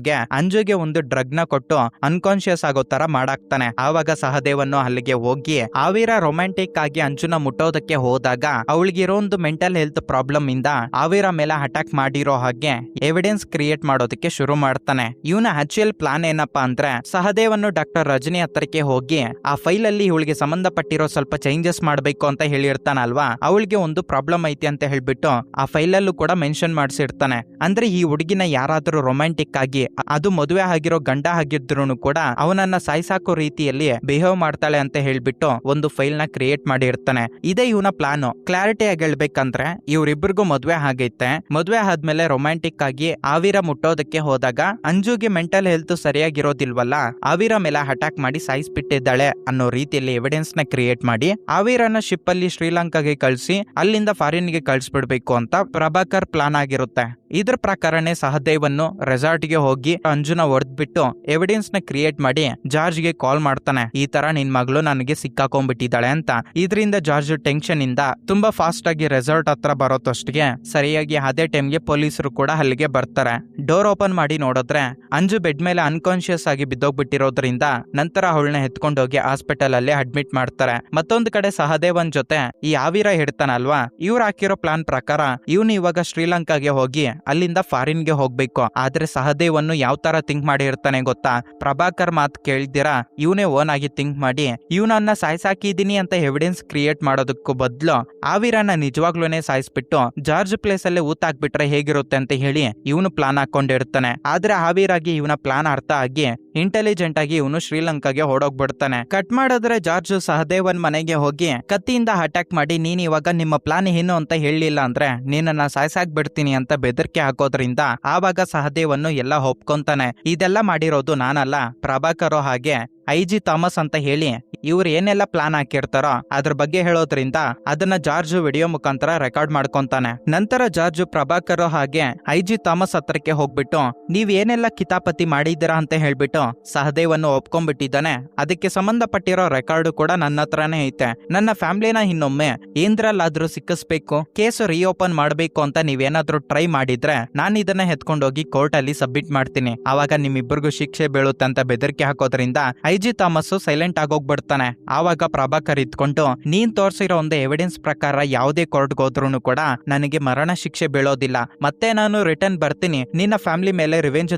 ಅಂಜುಗೆ ಒಂದು ಡ್ರಗ್ ನ ಕೊಟ್ಟು ಅನ್ಕಾನ್ಶಿಯಸ್ ಆಗೋ ತರ ಮಾಡಾಕ್ತಾನೆ. ಆವಾಗ ಸಹದೇವನ್ನು ಅಲ್ಲಿಗೆ ಹೋಗಿ ಆವೀರ ರೊಮ್ಯಾಂಟಿಕ್ ಆಗಿ ಅಂಜುನ ಮುಟ್ಟೋದಕ್ಕೆ ಹೋದಾಗ ಅವಳಿಗಿರೋ ಒಂದು ಮೆಂಟಲ್ ಹೆಲ್ತ್ ಪ್ರಾಬ್ಲಮ್ ಇಂದ ಆವೀರ ಮೇಲೆ ಅಟ್ಯಾಕ್ ಮಾಡಿರೋ ಹಾಗೆ ಎವಿಡೆನ್ಸ್ ಕ್ರಿಯೇಟ್ ಮಾಡೋದಕ್ಕೆ ಶುರು ಮಾಡ್ತಾನೆ. ಇವನ ಆಕ್ಚುಯಲ್ ಪ್ಲಾನ್ ಏನಪ್ಪಾ ಅಂದ್ರೆ ಸಹದೇವನ್ನು ಡಾಕ್ಟರ್ ರಜನಿ ಹತ್ರಕ್ಕೆ ಹೋಗಿ ಆ ಫೈಲ್ ಅಲ್ಲಿ ಇವಳಿಗೆ ಸಂಬಂಧಪಟ್ಟಿರೋ ಸ್ವಲ್ಪ ಚೇಂಜಸ್ ಮಾಡ್ಬೇಕು ಅಂತ ಹೇಳಿರ್ತಾನಲ್ವಾ, ಅವಳಿಗೆ ಒಂದು ಪ್ರಾಬ್ಲಮ್ ಐತಿ ಅಂತ ಹೇಳ್ಬಿಟ್ಟು ಆ ಫೈಲ್ ಅಲ್ಲೂ ಕೂಡ ಮೆನ್ಷನ್ ಮಾಡಿಸಿರ್ತಾನೆ. ಅಂದ್ರೆ ಈ ಹುಡುಗಿನ ಯಾರಾದ್ರೂ ರೊಮ್ಯಾಂಟಿಕ್ ಆಗಿ ಅದು ಮದುವೆ ಆಗಿರೋ ಗಂಡ ಆಗಿದ್ರು ಕೂಡ ಅವನನ್ನ ಸಾಯಿಸಾಕೋ ರೀತಿಯಲ್ಲಿ ಬಿಹೇವ್ ಮಾಡ್ತಾಳೆ ಅಂತ ಹೇಳ್ಬಿಟ್ಟು ಒಂದು ಫೈಲ್ ನ ಕ್ರಿಯೇಟ್ ಮಾಡಿರ್ತಾನೆ. ಇದೇ ಇವನ ಪ್ಲಾನ್. ಕ್ಲಾರಿಟಿ ಆಗಿ ಹೇಳ್ಬೇಕಂದ್ರೆ ಇವ್ರಿಬ್ರಿಗೂ ಮದ್ವೆ ಆಗೈತೆ. ಮದ್ವೆ ಆದ್ಮೇಲೆ ರೊಮ್ಯಾಂಟಿಕ್ ಆಗಿ ಆವಿರ ಮುಟ್ಟೋದಕ್ಕೆ ಹೋದಾಗ ಅಂಜುಗೆ ಮೆಂಟಲ್ ಹೆಲ್ತ್ ಸರಿಯಾಗಿರೋದಿಲ್ವಲ್ಲ, ಆವಿರ ಮೇಲೆ ಅಟ್ಯಾಕ್ ಮಾಡಿ ಸಾಯಿಸ್ಬಿಟ್ಟಿದ್ದಾಳೆ ಅನ್ನೋ ರೀತಿಯಲ್ಲಿ ಎವಿಡೆನ್ಸ್ ನ ಕ್ರಿಯೇಟ್ ಮಾಡಿ ಆವಿರನ ಶಿಪ್ ಅಲ್ಲಿ ಶ್ರೀಲಂಕಾಗೆ ಕಳಿಸಿ ಅಲ್ಲಿಂದ ಫಾರಿನ್ ಗೆ ಕಳಿಸ್ಬಿಡ್ಬೇಕು ಅಂತ ಪ್ರಭಾಕರ್ ಪ್ಲಾನ್ ಆಗಿರುತ್ತೆ. ಇದ್ರ ಪ್ರಕಾರನೇ ಸಹದೇವನ್ನು ರೆಸಾರ್ಟ್ ಗೆ ಹೋಗಿ ಅಂಜುನ ಹೊಡೆದ್ಬಿಟ್ಟು ಎವಿಡೆನ್ಸ್ ನ ಕ್ರಿಯೇಟ್ ಮಾಡಿ ಜಾರ್ಜ್ ಗೆ ಕಾಲ್ ಮಾಡ್ತಾನೆ. ಈ ತರ ನಿನ್ ಮಗಳು ನನಗೆ ಸಿಕ್ಕಾಕೊಂಡ್ಬಿಟ್ಟಿದ್ದಾಳೆ ಅಂತ. ಇದರಿಂದ ಜಾರ್ಜ್ ಟೆನ್ಷನ್ ಇಂದ ತುಂಬಾ ಫಾಸ್ಟ್ ಆಗಿ ರೆಸಾರ್ಟ್ ಹತ್ರ ಬರೋತಷ್ಟಿಗೆ ಸರಿಯಾಗಿ ಅದೇ ಟೈಮ್ಗೆ ಪೊಲೀಸರು ಕೂಡ ಅಲ್ಲಿಗೆ ಬರ್ತಾರೆ. ಡೋರ್ ಓಪನ್ ಮಾಡಿ ನೋಡಿದ್ರೆ ಅಂಜು ಬೆಡ್ ಮೇಲೆ ಅನ್ಕಾನ್ಶಿಯಸ್ ಆಗಿ ಬಿದ್ದೋಗ್ಬಿಟ್ಟಿರೋದ್ರಿಂದ ನಂತರ ಅವಳನ್ನ ಎತ್ಕೊಂಡೋಗಿ ಹಾಸ್ಪಿಟಲ್ ಅಲ್ಲಿ ಅಡ್ಮಿಟ್ ಮಾಡ್ತಾರೆ. ಮತ್ತೊಂದು ಕಡೆ ಸಹದೇವನ್ ಜೊತೆ ಈ ಆವಿರ ಹಿಡ್ತಾನಲ್ವಾ, ಇವ್ರು ಹಾಕಿರೋ ಪ್ಲಾನ್ ಪ್ರಕಾರ ಇವನು ಇವಾಗ ಶ್ರೀಲಂಕಾಗೆ ಹೋಗಿ ಅಲ್ಲಿಂದ ಫಾರಿನ್ ಗೆ ಹೋಗ್ಬೇಕು. ಆದ್ರೆ ಸಹದೇವನ್ನು ಯಾವ ತರ ಥಿಂಕ್ ಮಾಡಿರ್ತಾನೆ ಗೊತ್ತಾ, ಪ್ರಭಾಕರ್ ಮಾತು ಕೇಳ್ದಿರಾ ಇವನೇ ಓನ್ ಆಗಿ ಥಿಂಕ್ ಮಾಡಿ ಇವನನ್ನ ಸಾಯ್ಸಾಕಿದೀನಿ ಅಂತ ಎವಿಡೆನ್ಸ್ ಕ್ರಿಯೇಟ್ ಮಾಡೋದಕ್ಕೂ ಬದಲು ಆವಿರನ ನಿಜವಾಗ್ಲೂನೇ ಸಾಯಿಸ್ಬಿಟ್ಟು ಜಾರ್ಜ್ ಪ್ಲೇಸ್ ಅಲ್ಲೇ ಊತಾಕ್ಬಿಟ್ರೆ ಹೇಗಿರುತ್ತೆ ಅಂತ ಹೇಳಿ ಇವನು ಪ್ಲಾನ್ ಹಾಕೊಂಡಿರ್ತಾನೆ. ಆದ್ರೆ ಆವಿರಾಗಿ ಇವನ ಪ್ಲಾನ್ ಅರ್ಥ ಆಗಿ ಇಂಟೆಲಿಜೆಂಟ್ ಆಗಿ ಇವನು ಶ್ರೀಲಂಕಾಗೆ ಹೊಡೋಗ್ಬಿಡ್ತಾನೆ. ಕಟ್ ಮಾಡಿದ್ರೆ ಜಾರ್ಜ್ ಸಹದೇವನ್ ಮನೆಗೆ ಹೋಗಿ ಕತ್ತಿಯಿಂದ ಅಟ್ಯಾಕ್ ಮಾಡಿ ನೀನ್ ಇವಾಗ ನಿಮ್ಮ ಪ್ಲಾನ್ ಏನು ಅಂತ ಹೇಳಿಲ್ಲ ಅಂದ್ರೆ ನೀನನ್ನ ಸಾಯ್ಸಾಕ್ ಬಿಡ್ತೀನಿ ಅಂತ ಬೆದರಿಕೆ ಹಾಕೋದ್ರಿಂದ ಆವಾಗ ಸಹದೇವನ್ನು ಎಲ್ಲ ಒಪ್ಕೊಂತಾನೆ. ಇದೆಲ್ಲ ಮಾಡಿರೋದು ನಾನಲ್ಲ, ಪ್ರಭಾಕರೋ ಹಾಗೆ ಐಜಿ ಥಾಮಸ್ ಅಂತ ಹೇಳಿ ಇವ್ರು ಏನೆಲ್ಲ ಪ್ಲಾನ್ ಹಾಕಿರ್ತಾರೋ ಅದ್ರ ಬಗ್ಗೆ ಹೇಳೋದ್ರಿಂದ ಅದನ್ನ ಜಾರ್ಜ್ ವಿಡಿಯೋ ಮುಖಾಂತರ ರೆಕಾರ್ಡ್ ಮಾಡ್ಕೊಂತಾನೆ. ನಂತರ ಜಾರ್ಜ್ ಪ್ರಭಾಕರ್ ಹಾಗೆ ಐಜಿ ಥಾಮಸ್ ಹತ್ರಕ್ಕೆ ಹೋಗ್ಬಿಟ್ಟು ನೀವ್ ಏನೆಲ್ಲ ಕಿತಾಪತಿ ಮಾಡಿದ್ದೀರಾ ಅಂತ ಹೇಳ್ಬಿಟ್ಟು ಸಹದೇವನ್ನು ಒಪ್ಕೊಂಡ್ಬಿಟ್ಟಿದ್ದಾನೆ. ಅದಕ್ಕೆ ಸಂಬಂಧಪಟ್ಟಿರೋ ರೆಕಾರ್ಡ್ ಕೂಡ ನನ್ನ ಹತ್ರನೇ ಐತೆ. ನನ್ನ ಫ್ಯಾಮಿಲಿನ ಇನ್ನೊಮ್ಮೆ ಏಂದ್ರಲ್ಲಾದ್ರೂ ಸಿಕ್ಕಿಸ್ಬೇಕು, ಕೇಸ್ ರೀಓಪನ್ ಮಾಡ್ಬೇಕು ಅಂತ ನೀವೇನಾದ್ರೂ ಟ್ರೈ ಮಾಡಿದ್ರೆ ನಾನು ಇದನ್ನ ಎತ್ಕೊಂಡೋಗಿ ಕೋರ್ಟ್ ಅಲ್ಲಿ ಸಬ್ಮಿಟ್ ಮಾಡ್ತೀನಿ. ಆವಾಗ ನಿಮ್ಮಿಬ್ಬರಿಗೂ ಶಿಕ್ಷೆ ಬೀಳುತ್ತೆ ಅಂತ ಬೆದರಿಕೆ ಹಾಕೋದ್ರಿಂದ ಐಜಿ ಥಾಮಸ್ ಸೈಲೆಂಟ್ ಆಗೋಗ್ಬಿಡ್ತಾನೆ. ಆವಾಗ ಪ್ರಭಾಕರ್ ಇದ್ಕೊಂಡು ನೀನ್ ತೋರ್ಸಿರೋ ಒಂದು ಎವಿಡೆನ್ಸ್ ಪ್ರಕಾರ ಯಾವುದೇ ಕೋರ್ಟ್ ಹೋದ್ರೂ ಕೂಡ ನನಗೆ ಮರಣ ಶಿಕ್ಷೆ ಬೀಳೋದಿಲ್ಲ, ಮತ್ತೆ ನಾನು ರಿಟರ್ನ್ ಬರ್ತೀನಿ, ನಿನ್ನ ಫ್ಯಾಮಿಲಿ ಮೇಲೆ ರಿವೆಂಜ್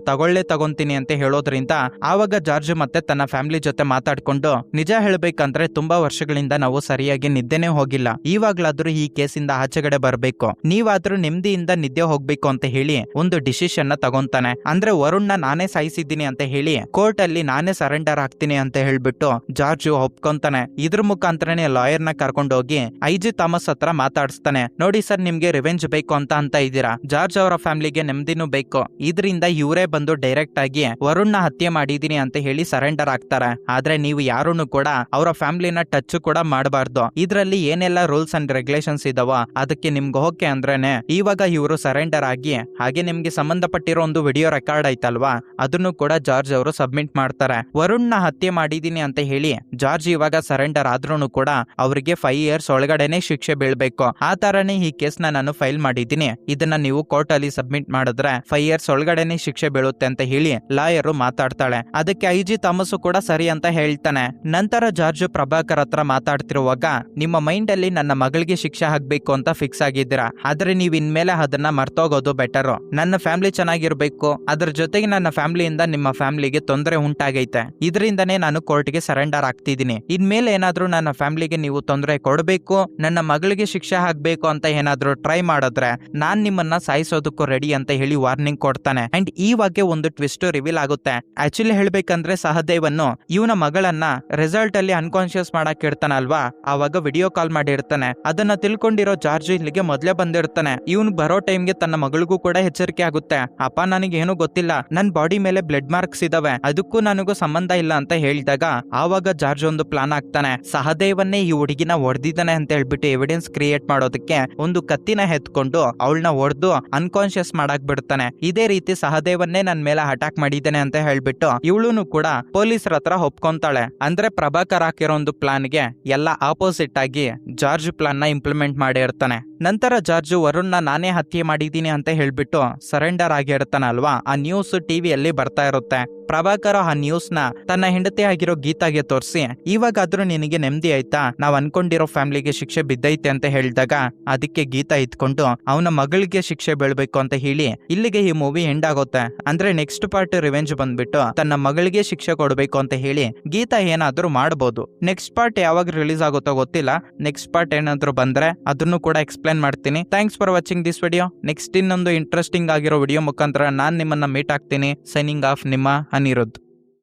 ತಗೊಂತೀನಿ ಅಂತ ಹೇಳೋದ್ರಿಂದ ಆವಾಗ ಜಾರ್ಜ್ ಮತ್ತೆ ತನ್ನ ಫ್ಯಾಮಿಲಿ ಜೊತೆ ಮಾತಾಡ್ಕೊಂಡು ನಿಜ ಹೇಳ್ಬೇಕಂದ್ರೆ ತುಂಬಾ ವರ್ಷಗಳಿಂದ ನಾವು ಸರಿಯಾಗಿ ನಿದ್ದೆನೇ ಹೋಗಿಲ್ಲ, ಇವಾಗ್ಲಾದ್ರೂ ಈ ಕೇಸಿಂದ ಆಚೆಗಡೆ ಬರ್ಬೇಕು, ನೀವಾದ್ರೂ ನೆಮ್ಮದಿಯಿಂದ ನಿದ್ದೆ ಹೋಗ್ಬೇಕು ಅಂತ ಹೇಳಿ ಒಂದು ಡಿಸಿಷನ್ ನ ತಗೊಂತಾನೆ. ಅಂದ್ರೆ ವರುಣ್ನ ನಾನೇ ಸಾಯಿಸಿದ್ದೀನಿ ಅಂತ ಹೇಳಿ ಕೋರ್ಟ್ ಅಲ್ಲಿ ನಾನೇ ಸರೆಂಡರ್ ಆಗ್ತೀನಿ ಅಂತ ಹೇಳ್ಬಿಟ್ಟು ಜಾರ್ಜ್ ಒಪ್ಕೊಂತಾನೆ. ಇದ್ರ ಮುಖಾಂತರನೇ ಲಾಯರ್ ನ ಕರ್ಕೊಂಡೋಗಿ ಐಜಿ ಥಾಮಸ್ ಹತ್ರ ಮಾತಾಡಿಸ್ತಾನೆ. ನೋಡಿ ಸರ್, ನಿಮ್ಗೆ ರಿವೆಂಜ್ ಬೇಕು ಅಂತ ಇದ್ದೀರಾ, ಜಾರ್ಜ್ ಅವರ ಫ್ಯಾಮಿಲಿಗೆ ನೆಮ್ಮದಿನೂ ಬೇಕು, ಇದರಿಂದ ಇವರೇ ಬಂದು ಡೈರೆಕ್ಟ್ ಆಗಿ ವರುಣ್ನ ಹತ್ಯೆ ಮಾಡಿದೀನಿ ಅಂತ ಹೇಳಿ ಸರೆಂಡರ್ ಆಗ್ತಾರೆ. ಆದ್ರೆ ನೀವು ಯಾರನ್ನು ಕೂಡ ಅವರ ಫ್ಯಾಮಿಲಿನ ಟಚ್ ಕೂಡ ಮಾಡಬಾರ್ದು, ಇದ್ರಲ್ಲಿ ಏನೆಲ್ಲ ರೂಲ್ಸ್ ಅಂಡ್ ರೆಗ್ಯುಲೇಷನ್ಸ್ ಇದಾವ ಅದಕ್ಕೆ ನಿಮ್ಗೆ ಓಕೆ ಅಂದ್ರೇನೆ ಇವಾಗ ಇವರು ಸರೆಂಡರ್ ಆಗಿ ಹಾಗೆ ನಿಮ್ಗೆ ಸಂಬಂಧಪಟ್ಟಿರೋ ಒಂದು ವಿಡಿಯೋ ರೆಕಾರ್ಡ್ ಆಯ್ತಲ್ವಾ ಅದನ್ನು ಕೂಡ ಜಾರ್ಜ್ ಅವರು ಸಬ್ಮಿಟ್ ಮಾಡ್ತಾರೆ. ವರುಣ್ನ ಹತ್ಯೆ ಮಾಡಿದೀನಿ ಅಂತ ಹೇಳಿ ಜಾರ್ಜ್ ಇವಾಗ ಸರೆಂಡರ್ ಆದ್ರೂ ಕೂಡ ಅವರಿಗೆ 5 years ಒಳಗಡೆನೆ ಶಿಕ್ಷೆ ಬೀಳ್ಬೇಕು. ಆ ತರನೇ ಈ ಕೇಸ್ ನಾನು ಫೈಲ್ ಮಾಡಿದ್ದೀನಿ, ಇದನ್ನ ನೀವು ಕೋರ್ಟ್ ಅಲ್ಲಿ ಸಬ್ಮಿಟ್ ಮಾಡಿದ್ರೆ 5 years ಒಳಗಡೆನೆ ಶಿಕ್ಷೆ ಬೀಳುತ್ತೆ ಅಂತ ಹೇಳಿ ಲಾಯರ್ ಮಾತಾಡ್ತಾಳೆ. ಅದಕ್ಕೆ ಐಜಿ ಥಾಮಸ್ ಕೂಡ ಸರಿ ಅಂತ ಹೇಳ್ತಾನೆ. ನಂತರ ಜಾರ್ಜ್ ಪ್ರಭಾಕರ್ ಹತ್ರ ಮಾತಾಡ್ತಿರುವಾಗ ನಿಮ್ಮ ಮೈಂಡ್ ಅಲ್ಲಿ ನನ್ನ ಮಗಳಿಗೆ ಶಿಕ್ಷೆ ಹಾಕ್ಬೇಕು ಅಂತ ಫಿಕ್ಸ್ ಆಗಿದ್ದೀರಾ, ಆದ್ರೆ ನೀವ್ ಇನ್ಮೇಲೆ ಅದನ್ನ ಮರ್ತೋಗೋದು ಬೆಟರ್. ನನ್ನ ಫ್ಯಾಮಿಲಿ ಚೆನ್ನಾಗಿರ್ಬೇಕು, ಅದ್ರ ಜೊತೆಗೆ ನನ್ನ ಫ್ಯಾಮಿಲಿಯಿಂದ ನಿಮ್ಮ ಫ್ಯಾಮಿಲಿಗೆ ತೊಂದರೆ ಉಂಟಾಗೈತೆ, ಇದರಿಂದನೇ ನಾನು ಕೋರ್ಟ್ಗೆ ಸರೆಂಡರ್ ಆಗ್ತಿದ್ದೀನಿ. ಇನ್ಮೇಲೆ ಏನಾದ್ರೂ ನನ್ನ ಫ್ಯಾಮಿಲಿಗೆ ನೀವು ತೊಂದರೆ ಕೊಡಬೇಕು, ನನ್ನ ಮಗಳಿಗೆ ಶಿಕ್ಷೆ ಹಾಕ್ಬೇಕು ಅಂತ ಏನಾದ್ರೂ ಟ್ರೈ ಮಾಡಿದ್ರೆ ನಾನ್ ನಿಮ್ಮನ್ನ ಸಾಯಿಸೋದಕ್ಕೂ ರೆಡಿ ಅಂತ ಹೇಳಿ ವಾರ್ನಿಂಗ್ ಕೊಡ್ತಾನೆ. ಅಂಡ್ ಇವಾಗ ಒಂದು ಟ್ವಿಸ್ಟ್ ರಿವೀಲ್ ಆಗುತ್ತೆ. ಆಕ್ಚುಲಿ ಹೇಳ್ಬೇಕಂದ್ರೆ ಸಹದೇವನ್ನು ಇವನ ಮಗಳನ್ನ ರಿಸಲ್ಟ್ ಅಲ್ಲಿ ಅನ್ಕಾನ್ಶಿಯಸ್ ಮಾಡಕ್ ಇರ್ತಾನಲ್ವಾ, ಆವಾಗ ವಿಡಿಯೋ ಕಾಲ್ ಮಾಡಿರ್ತಾನೆ. ಅದನ್ನ ತಿಳ್ಕೊಂಡಿರೋ ಜಾರ್ಜ್ ಇಲ್ಲಿಗೆ ಮೊದ್ಲೇ ಬಂದಿರ್ತಾನೆ. ಇವನು ಬರೋ ಟೈಮ್ಗೆ ತನ್ನ ಮಗಳಿಗೂ ಕೂಡ ಎಚ್ಚರಿಕೆ ಆಗುತ್ತೆ. ಅಪ್ಪ ನನಗೇನು ಗೊತ್ತಿಲ್ಲ, ನನ್ ಬಾಡಿ ಮೇಲೆ ಬ್ಲಡ್ ಮಾರ್ಕ್ಸ್ ಇದಾವೆ, ಅದಕ್ಕೂ ನನಗೂ ಸಂಬಂಧ ಇಲ್ಲ ಅಂತ ಹೇಳಿದಾಗ ಆವಾಗ ಜಾರ್ಜ್ ಒಂದು ಪ್ಲಾನ್ ಆಗ್ತಾನೆ. ಸಹದೇವನ್ನೇ ಈ ಹುಡುಗಿನ ಹೊಡೆದಿದ್ದಾನೆ ಅಂತ ಹೇಳ್ಬಿಟ್ಟು ಎವಿಡೆನ್ಸ್ ಕ್ರಿಯೇಟ್ ಮಾಡೋದಕ್ಕೆ ಒಂದು ಕತ್ತಿನ ಎತ್ಕೊಂಡು ಅವಳನ್ನ ಹೊಡೆದು ಅನ್ಕಾನ್ಶಿಯಸ್ ಮಾಡಕ್ ಬಿಡ್ತಾನೆ. ಇದೇ ರೀತಿ ಸಹದೇವನ್ನೇ ನನ್ ಮೇಲೆ ಅಟ್ಯಾಕ್ ಮಾಡಿದ್ದಾನೆ ಅಂತ ಹೇಳ್ಬಿಟ್ಟು ಇವಳು ಕೂಡ ಪೊಲೀಸರ ಹತ್ರ ಒಪ್ಕೊಂತಾಳೆ. ಅಂದ್ರೆ ಪ್ರಭಾಕರ್ ಹಾಕಿರೋ ಒಂದು ಪ್ಲಾನ್ಗೆ ಎಲ್ಲ ಆಪೋಸಿಟ್ ಆಗಿ ಜಾರ್ಜ್ ಪ್ಲಾನ್ ನ ಇಂಪ್ಲಿಮೆಂಟ್ ಮಾಡಿರ್ತಾನೆ. ನಂತರ ಜಾರ್ಜ್ ವರುಣ್ನ ನಾನೇ ಹತ್ಯೆ ಮಾಡಿದ್ದೀನಿ ಅಂತ ಹೇಳ್ಬಿಟ್ಟು ಸರೆಂಡರ್ ಆಗಿರ್ತಾನಲ್ವಾ, ಆ ನ್ಯೂಸ್ ಟಿವಿಯಲ್ಲಿ ಬರ್ತಾ ಇರುತ್ತೆ. ಪ್ರಭಾಕರ್ ಆ ನ್ಯೂಸ್ ನ ತನ್ನ ಹೆಂಡತಿ ಆಗಿರೋ ಗೀತಾಗೆ ತೋರಿಸಿ ಇವಾಗಾದ್ರೂ ನಿನಗೆ ನೆಮ್ಮದಿ ಆಯ್ತಾ, ನಾವ್ ಅನ್ಕೊಂಡಿರೋ ಫ್ಯಾಮಿಲಿಗೆ ಶಿಕ್ಷೆ ಬಿದ್ದೈತೆ ಅಂತ ಹೇಳಿದಾಗ ಅದಕ್ಕೆ ಗೀತಾ ಇದ್ಕೊಂಡು ಅವನ ಮಗಳಿಗೆ ಶಿಕ್ಷೆ ಬೀಳ್ಬೇಕು ಅಂತ ಹೇಳಿ ಇಲ್ಲಿಗೆ ಈ ಮೂವಿ ಎಂಡ್ ಆಗುತ್ತೆ. ಅಂದ್ರೆ ನೆಕ್ಸ್ಟ್ ಪಾರ್ಟ್ ರಿವೆಂಜ್ ಬಂದ್ಬಿಟ್ಟು ತನ್ನ ಮಗಳಿಗೆ ಶಿಕ್ಷೆ ಕೊಡ್ಬೇಕು ಅಂತ ಹೇಳಿ ಗೀತಾ ಏನಾದ್ರೂ ಮಾಡಬಹುದು. ನೆಕ್ಸ್ಟ್ ಪಾರ್ಟ್ ಯಾವಾಗ ರಿಲೀಸ್ ಆಗುತ್ತೋ ಗೊತ್ತಿಲ್ಲ, ನೆಕ್ಸ್ಟ್ ಪಾರ್ಟ್ ಏನಾದ್ರೂ ಬಂದ್ರೆ ಅದನ್ನು ಕೂಡ ಎಕ್ಸ್ಪ್ಲೇನ್ ಮಾಡ್ತೀನಿ. Thanks for watching this video. Next ಇನ್ನೊಂದು ಇಂಟ್ರೆಸ್ಟಿಂಗ್ ಆಗಿರೋ ವಿಡಿಯೋ ಮುಖಾಂತರ ನಾನ್ ನಿಮ್ಮನ್ನ ಮೀಟ್ ಆಗ್ತೀನಿ. ಸೈನಿಂಗ್ ಆಫ್, ನಿಮ್ಮ ಅನಿರುದ್ಧ್.